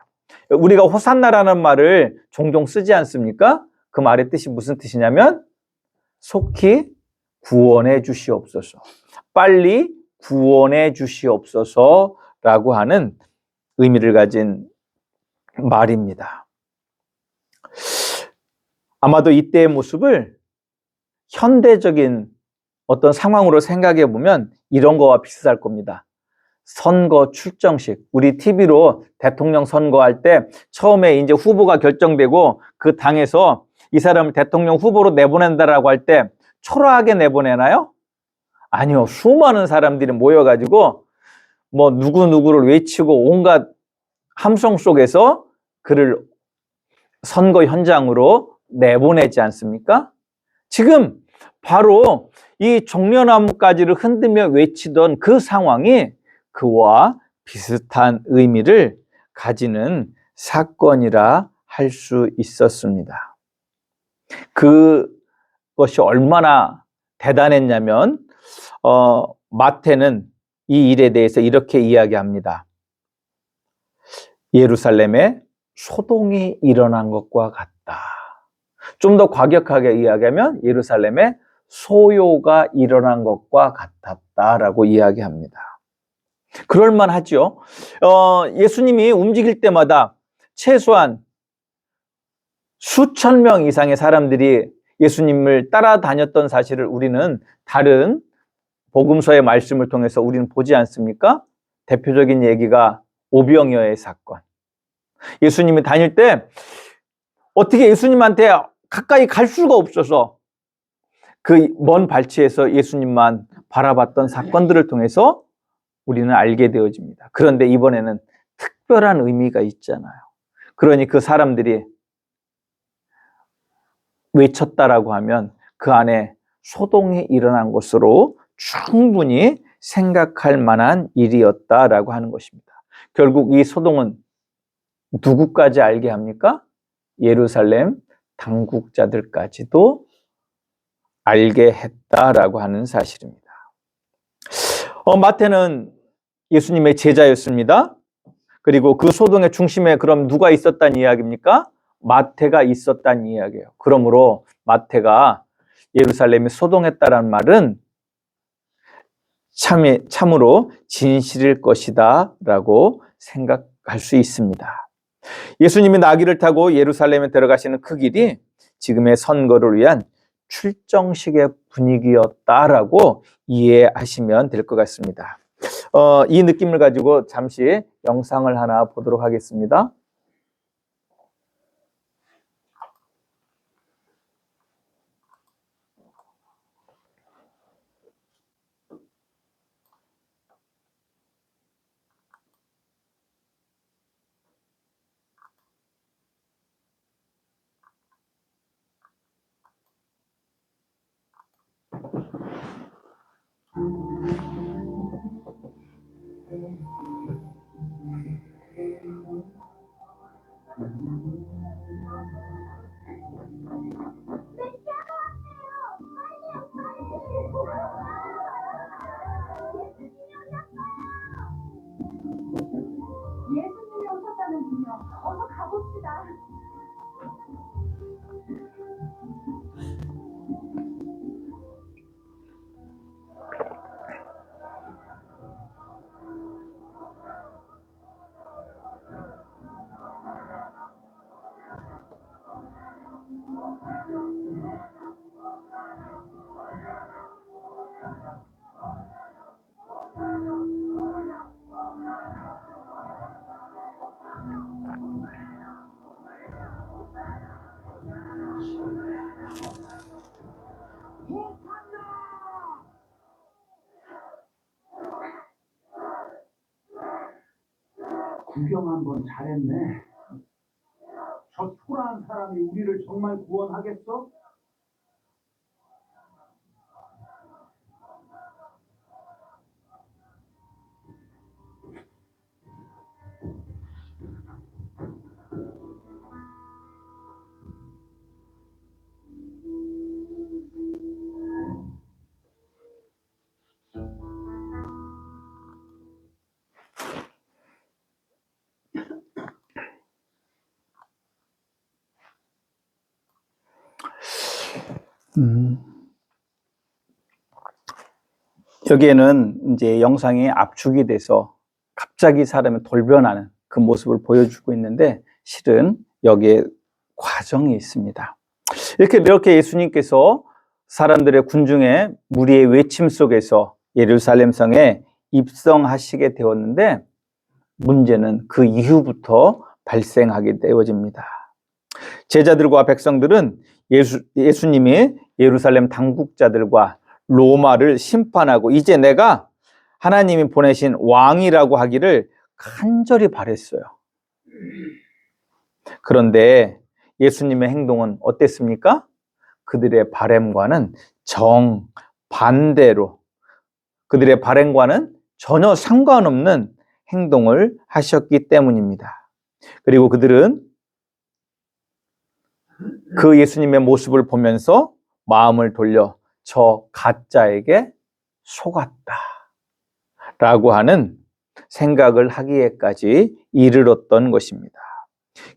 우리가 호산나라는 말을 종종 쓰지 않습니까? 그 말의 뜻이 무슨 뜻이냐면 속히 구원해 주시옵소서. 빨리 구원해 주시옵소서라고 하는 의미를 가진 말입니다. 아마도 이때의 모습을 현대적인 어떤 상황으로 생각해 보면 이런 거와 비슷할 겁니다. 선거 출정식, 우리 TV로 대통령 선거할 때 처음에 이제 후보가 결정되고 그 당에서 이 사람을 대통령 후보로 내보낸다라고 할 때 초라하게 내보내나요? 아니요. 수많은 사람들이 모여가지고 뭐 누구누구를 외치고 온갖 함성 속에서 그를 선거 현장으로 내보내지 않습니까? 지금 바로 이 종려나무가지를 흔들며 외치던 그 상황이 그와 비슷한 의미를 가지는 사건이라 할 수 있었습니다. 그것이 얼마나 대단했냐면 마태는 이 일에 대해서 이렇게 이야기합니다. 예루살렘에 소동이 일어난 것과 같다. 좀 더 과격하게 이야기하면 예루살렘에 소요가 일어난 것과 같았다라고 이야기합니다. 그럴만하죠. 예수님이 움직일 때마다 최소한 수천 명 이상의 사람들이 예수님을 따라다녔던 사실을 우리는 다른 복음서의 말씀을 통해서 우리는 보지 않습니까? 대표적인 얘기가 오병이어의 사건. 예수님이 다닐 때 어떻게 예수님한테 가까이 갈 수가 없어서 그 먼 발치에서 예수님만 바라봤던 사건들을 통해서 우리는 알게 되어집니다. 그런데 이번에는 특별한 의미가 있잖아요. 그러니 그 사람들이 외쳤다라고 하면 그 안에 소동이 일어난 것으로 충분히 생각할 만한 일이었다라고 하는 것입니다. 결국 이 소동은 누구까지 알게 합니까? 예루살렘 당국자들까지도 알게 했다라고 하는 사실입니다. 마태는 예수님의 제자였습니다. 그리고 그 소동의 중심에 그럼 누가 있었다는 이야기입니까? 마태가 있었다는 이야기예요. 그러므로 마태가 예루살렘이 소동했다라는 말은 참으로 진실일 것이다 라고 생각할 수 있습니다. 예수님이 나귀를 타고 예루살렘에 들어가시는 그 길이 지금의 선거를 위한 출정식의 분위기였다라고 이해하시면 될 것 같습니다. 이 느낌을 가지고 잠시 영상을 하나 보도록 하겠습니다. 예수님이 오셨다는군요. 어서 가봅시다. 구경 한번 잘했네. 저 초라한 사람이 우리를 정말 구원하겠어? 여기에는 이제 영상이 압축이 돼서 갑자기 사람이 돌변하는 그 모습을 보여주고 있는데 실은 여기에 과정이 있습니다. 이렇게 예수님께서 사람들의 군중의 무리의 외침 속에서 예루살렘 성에 입성하시게 되었는데 문제는 그 이후부터 발생하게 되어집니다. 제자들과 백성들은 예수님이 예루살렘 당국자들과 로마를 심판하고 이제 내가 하나님이 보내신 왕이라고 하기를 간절히 바랬어요. 그런데 예수님의 행동은 어땠습니까? 그들의 바램과는 정반대로 그들의 바램과는 전혀 상관없는 행동을 하셨기 때문입니다. 그리고 그들은 그 예수님의 모습을 보면서 마음을 돌려 저 가짜에게 속았다 라고 하는 생각을 하기에까지 이르렀던 것입니다.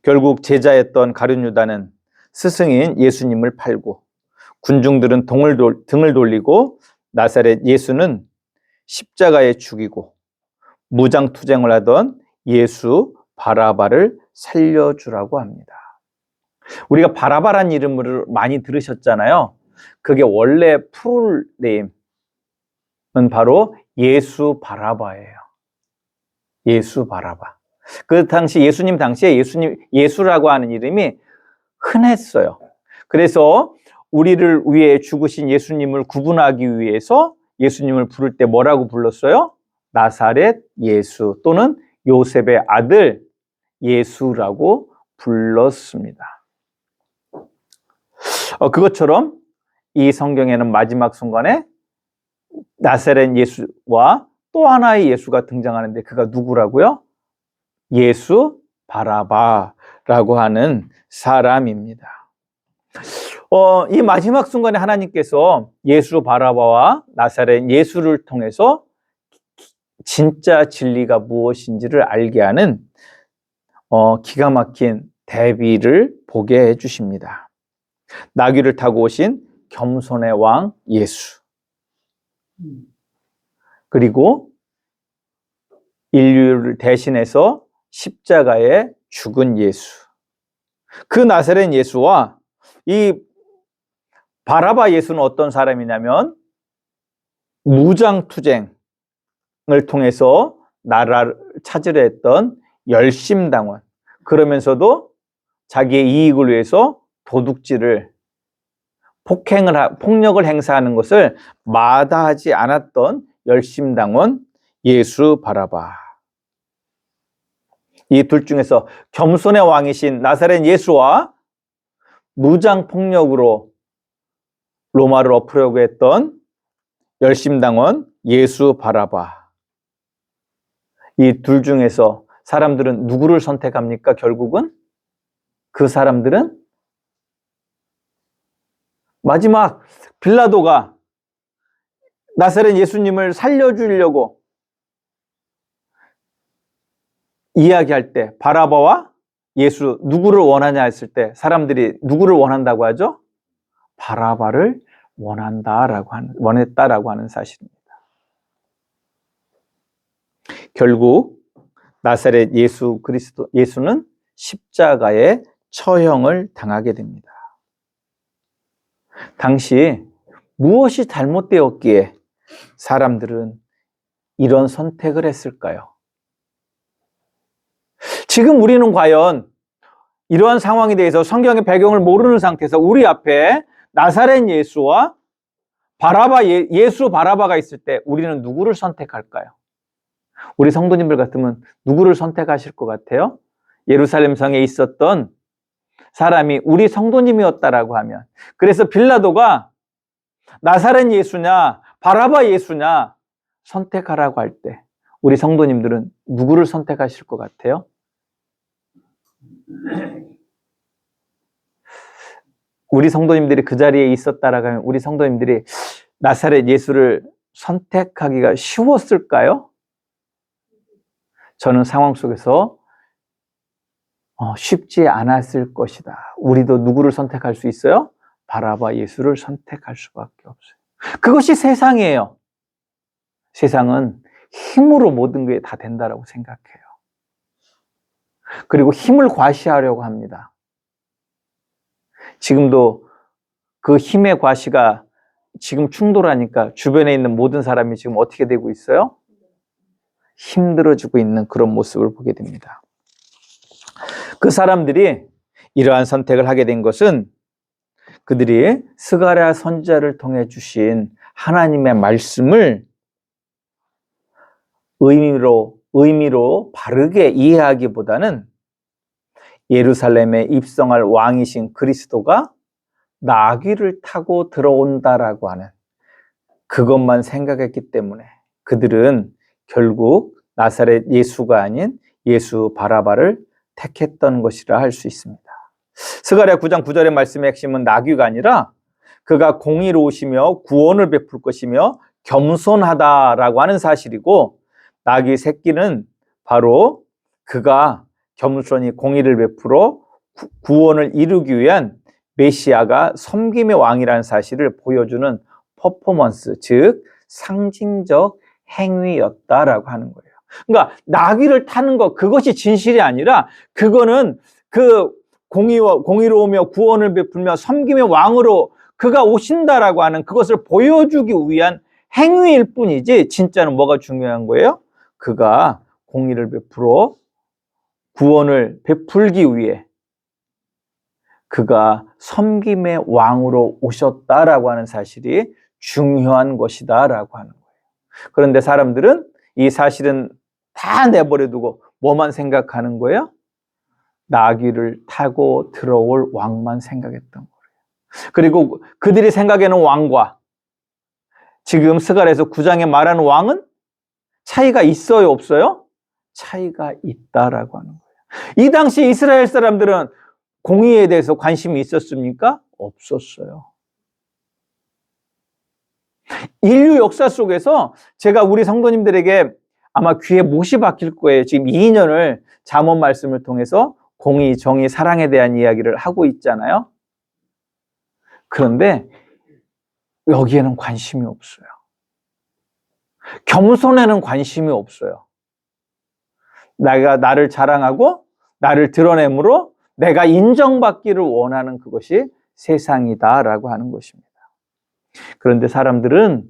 결국 제자였던 가룟 유다는 스승인 예수님을 팔고 군중들은 등을 돌리고 나사렛 예수는 십자가에 죽이고 무장투쟁을 하던 예수 바라바를 살려주라고 합니다. 우리가 바라바란 이름을 많이 들으셨잖아요. 그게 원래 풀네임은 바로 예수 바라바예요. 예수 바라바. 그 당시 예수님 당시에 예수라고 하는 이름이 흔했어요. 그래서 우리를 위해 죽으신 예수님을 구분하기 위해서 예수님을 부를 때 뭐라고 불렀어요? 나사렛 예수 또는 요셉의 아들 예수라고 불렀습니다. 그것처럼 이 성경에는 마지막 순간에 나사렛 예수와 또 하나의 예수가 등장하는데 그가 누구라고요? 예수 바라바라고 하는 사람입니다. 이 마지막 순간에 하나님께서 예수 바라바와 나사렛 예수를 통해서 진짜 진리가 무엇인지를 알게 하는 기가 막힌 대비를 보게 해주십니다. 나귀를 타고 오신 겸손의 왕 예수, 그리고 인류를 대신해서 십자가에 죽은 예수, 그 나사렛 예수와 이 바라바 예수는 어떤 사람이냐면 무장투쟁을 통해서 나라를 찾으려 했던 열심당원, 그러면서도 자기의 이익을 위해서 도둑질을, 폭력을 행사하는 것을 마다하지 않았던 열심당원 예수 바라바. 이 둘 중에서 겸손의 왕이신 나사렛 예수와 무장폭력으로 로마를 엎으려고 했던 열심당원 예수 바라바. 이 둘 중에서 사람들은 누구를 선택합니까? 결국은 그 사람들은 마지막 빌라도가 나사렛 예수님을 살려주려고 이야기할 때 바라바와 예수 누구를 원하냐 했을 때 사람들이 누구를 원한다고 하죠? 바라바를 원했다라고 하는 사실입니다. 결국 나사렛 예수는 십자가의 처형을 당하게 됩니다. 당시 무엇이 잘못되었기에 사람들은 이런 선택을 했을까요? 지금 우리는 과연 이러한 상황에 대해서 성경의 배경을 모르는 상태에서 우리 앞에 나사렛 예수와 예수 바라바가 있을 때 우리는 누구를 선택할까요? 우리 성도님들 같으면 누구를 선택하실 것 같아요? 예루살렘 성에 있었던 사람이 우리 성도님이었다라고 하면, 그래서 빌라도가 나사렛 예수냐 바라바 예수냐 선택하라고 할 때 우리 성도님들은 누구를 선택하실 것 같아요? 우리 성도님들이 그 자리에 있었다라고 하면 우리 성도님들이 나사렛 예수를 선택하기가 쉬웠을까요? 저는 상황 속에서 쉽지 않았을 것이다. 우리도 누구를 선택할 수 있어요? 바라바 예수를 선택할 수밖에 없어요. 그것이 세상이에요. 세상은 힘으로 모든 게 다 된다라고 생각해요. 그리고 힘을 과시하려고 합니다. 지금도 그 힘의 과시가 지금 충돌하니까 주변에 있는 모든 사람이 지금 어떻게 되고 있어요? 힘들어지고 있는 그런 모습을 보게 됩니다. 그 사람들이 이러한 선택을 하게 된 것은 그들이 스가랴 선지자를 통해 주신 하나님의 말씀을 의미로 바르게 이해하기보다는 예루살렘에 입성할 왕이신 그리스도가 나귀를 타고 들어온다라고 하는 그것만 생각했기 때문에 그들은 결국 나사렛 예수가 아닌 예수 바라바를 택했던 것이라 할 수 있습니다. 스가랴 9장 9절의 말씀의 핵심은 나귀가 아니라 그가 공의로우시며 구원을 베풀 것이며 겸손하다라고 하는 사실이고, 나귀 새끼는 바로 그가 겸손히 공의를 베풀어 구원을 이루기 위한 메시아가 섬김의 왕이라는 사실을 보여주는 퍼포먼스, 즉 상징적 행위였다라고 하는 거예요. 그러니까 나귀를 타는 것, 그것이 진실이 아니라 그거는 그 공의로우며 구원을 베풀며 섬김의 왕으로 그가 오신다라고 하는 그것을 보여주기 위한 행위일 뿐이지, 진짜는 뭐가 중요한 거예요? 그가 공의를 베풀어 구원을 베풀기 위해 그가 섬김의 왕으로 오셨다라고 하는 사실이 중요한 것이다라고 하는 거예요. 그런데 사람들은 이 사실은 다 내버려두고 뭐만 생각하는 거예요? 나귀를 타고 들어올 왕만 생각했던 거예요. 그리고 그들이 생각하는 왕과 지금 스가랴에서 9장에 말하는 왕은 차이가 있어요, 없어요? 차이가 있다라고 하는 거예요. 이 당시 이스라엘 사람들은 공의에 대해서 관심이 있었습니까? 없었어요. 인류 역사 속에서 제가 우리 성도님들에게 아마 귀에 못이 박힐 거예요. 지금 2년을 잠언 말씀을 통해서 공의, 정의, 사랑에 대한 이야기를 하고 있잖아요. 그런데 여기에는 관심이 없어요. 겸손에는 관심이 없어요. 내가 나를 자랑하고 나를 드러내므로 내가 인정받기를 원하는 그것이 세상이다라고 하는 것입니다. 그런데 사람들은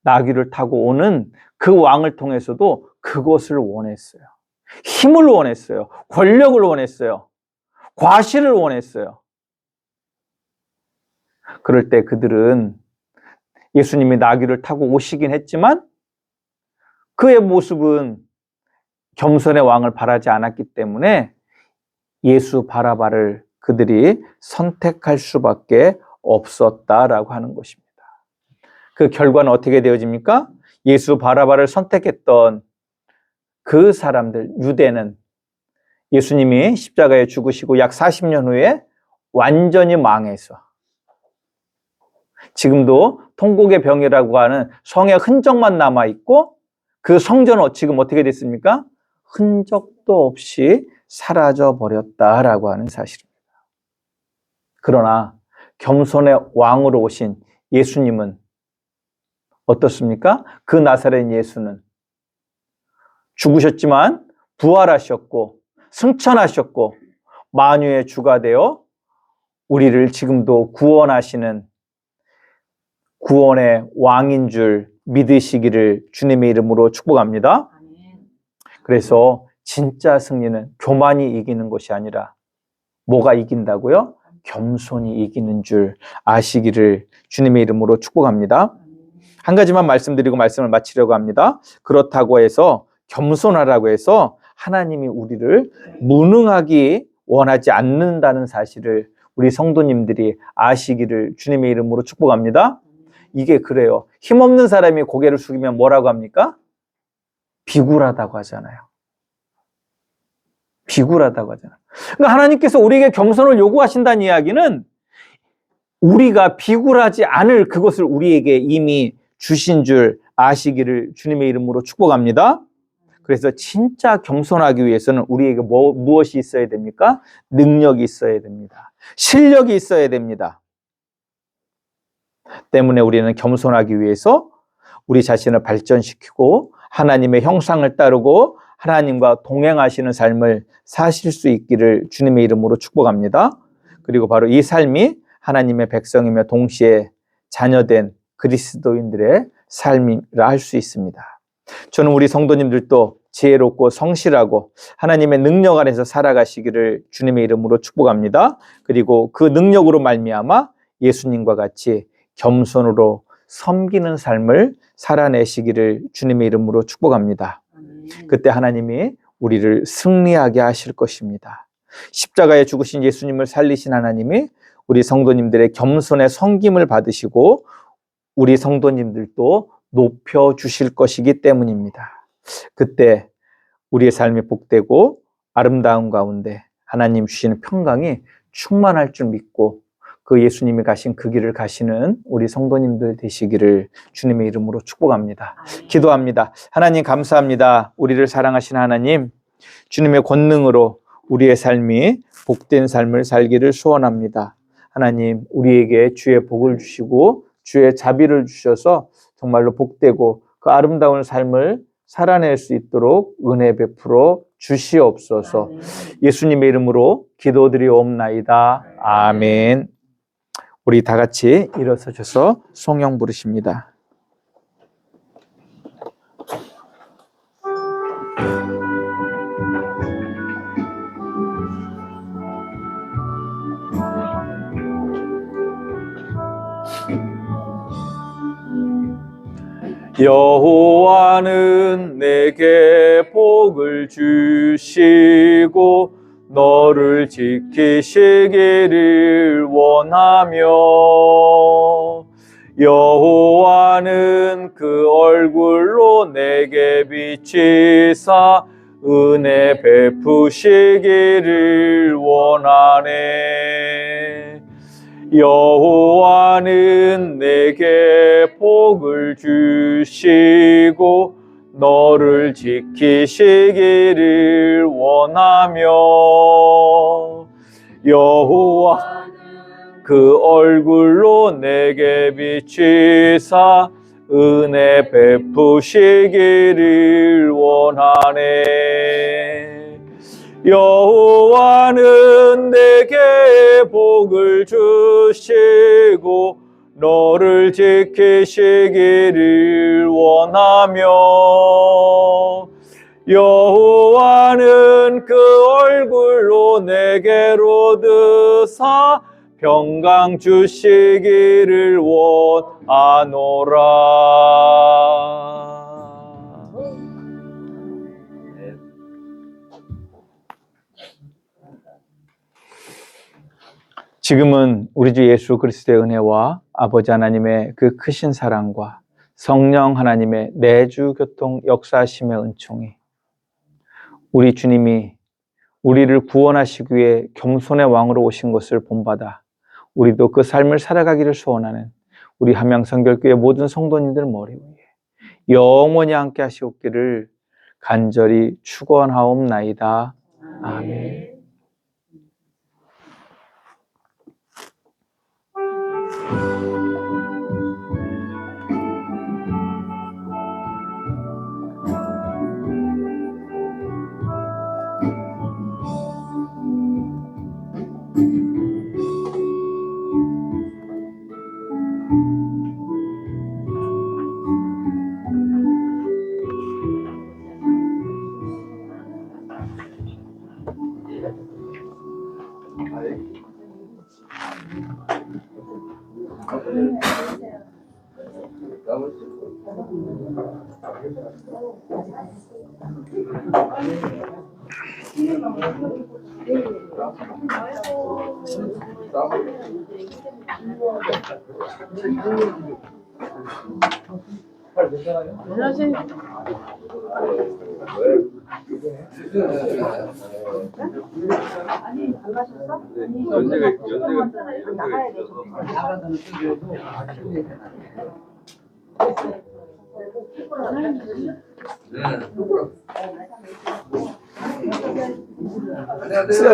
나귀를 타고 오는 그 왕을 통해서도 그것을 원했어요. 힘을 원했어요. 권력을 원했어요. 과실을 원했어요. 그럴 때 그들은 예수님이 나귀를 타고 오시긴 했지만 그의 모습은 겸손의 왕을 바라지 않았기 때문에 예수 바라바를 그들이 선택할 수밖에 없었다라고 하는 것입니다. 그 결과는 어떻게 되어집니까? 예수 바라바를 선택했던 그 사람들, 유대는 예수님이 십자가에 죽으시고 약 40년 후에 완전히 망해서 지금도 통곡의 병이라고 하는 성의 흔적만 남아있고 그 성전은 지금 어떻게 됐습니까? 흔적도 없이 사라져 버렸다라고 하는 사실입니다. 그러나 겸손의 왕으로 오신 예수님은 어떻습니까? 그 나사렛 예수는 죽으셨지만 부활하셨고 승천하셨고 만유의 주가 되어 우리를 지금도 구원하시는 구원의 왕인 줄 믿으시기를 주님의 이름으로 축복합니다. 그래서 진짜 승리는 교만이 이기는 것이 아니라 뭐가 이긴다고요? 겸손이 이기는 줄 아시기를 주님의 이름으로 축복합니다. 한 가지만 말씀드리고 말씀을 마치려고 합니다. 그렇다고 해서 겸손하라고 해서 하나님이 우리를 무능하기 원하지 않는다는 사실을 우리 성도님들이 아시기를 주님의 이름으로 축복합니다. 이게 그래요. 힘없는 사람이 고개를 숙이면 뭐라고 합니까? 비굴하다고 하잖아요. 비굴하다고 하잖아요. 그러니까 하나님께서 우리에게 겸손을 요구하신다는 이야기는 우리가 비굴하지 않을 그것을 우리에게 이미 주신 줄 아시기를 주님의 이름으로 축복합니다. 그래서 진짜 겸손하기 위해서는 우리에게 무엇이 있어야 됩니까? 능력이 있어야 됩니다. 실력이 있어야 됩니다. 때문에 우리는 겸손하기 위해서 우리 자신을 발전시키고 하나님의 형상을 따르고 하나님과 동행하시는 삶을 사실 수 있기를 주님의 이름으로 축복합니다. 그리고 바로 이 삶이 하나님의 백성이며 동시에 자녀된 그리스도인들의 삶이라 할 수 있습니다. 저는 우리 성도님들도 지혜롭고 성실하고 하나님의 능력 안에서 살아가시기를 주님의 이름으로 축복합니다. 그리고 그 능력으로 말미암아 예수님과 같이 겸손으로 섬기는 삶을 살아내시기를 주님의 이름으로 축복합니다. 그때 하나님이 우리를 승리하게 하실 것입니다. 십자가에 죽으신 예수님을 살리신 하나님이 우리 성도님들의 겸손의 섬김을 받으시고 우리 성도님들도 높여주실 것이기 때문입니다. 그때 우리의 삶이 복되고 아름다운 가운데 하나님 주시는 평강이 충만할 줄 믿고 그 예수님이 가신 그 길을 가시는 우리 성도님들 되시기를 주님의 이름으로 축복합니다. 기도합니다. 하나님 감사합니다. 우리를 사랑하시는 하나님, 주님의 권능으로 우리의 삶이 복된 삶을 살기를 소원합니다. 하나님, 우리에게 주의 복을 주시고 주의 자비를 주셔서 정말로 복되고 그 아름다운 삶을 살아낼 수 있도록 은혜 베풀어 주시옵소서. 예수님의 이름으로 기도드리옵나이다. 아멘. 우리 다 같이 일어서셔서 송영 부르십니다. 여호와는 내게 복을 주시고 너를 지키시기를 원하며 여호와는 그 얼굴로 내게 비치사 은혜 베푸시기를 원하네. 여호와는 내게 복을 주시고 너를 지키시기를 원하며 여호와는 그 얼굴로 내게 비치사 은혜 베푸시기를 원하네. 여호와는 내게 복을 주시고 너를 지키시기를 원하며 여호와는 그 얼굴로 내게로 드사 평강 주시기를 원하노라. 지금은 우리 주 예수 그리스도의 은혜와 아버지 하나님의 그 크신 사랑과 성령 하나님의 내주 교통 역사하심의 은총이 우리 주님이 우리를 구원하시기 위해 겸손의 왕으로 오신 것을 본받아 우리도 그 삶을 살아가기를 소원하는 우리 함양성결교회 모든 성도님들 머리 위에 영원히 함께 하시옵기를 간절히 축원하옵나이다. 아멘.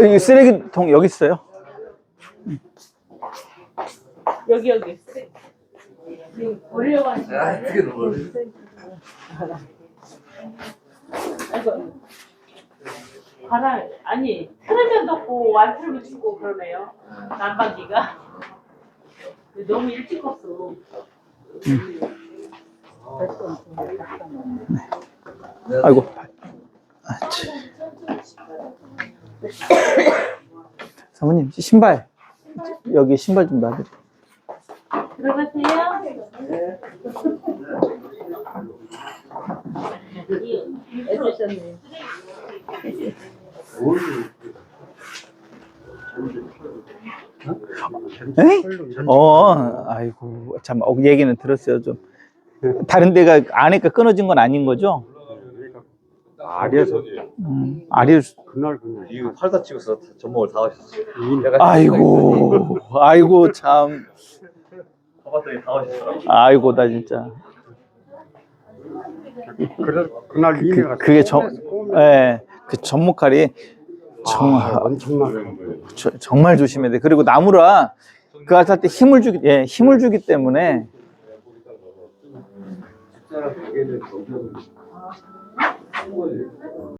여기 쓰레기통 여기 있어요. 여기. 버리려고 하는 거 아이고. 바람, 아니, 틀으면 덥고, 완틀면 춥고 그러네요. 난방기가. 너무 일찍 껐어. 아이고. 사모님 신발 여기 신발 좀 놔드려. 들어가세요. 애쓰셨네. 에? 아이고 참 얘기는 들었어요. 좀 다른 데가 안에가 끊어진 건 아닌 거죠? 아리에서 아리에서 그날 이거 팔다 치고서 전목을 다 하셨어요. 아이고 참 가봤더니 다 하셨더라고요. 아이고 나 진짜 그날 그게 그 전목칼이 엄청나게 정말 조심해야 돼. 그리고 나무라 그 할 때 힘을 주기 때문에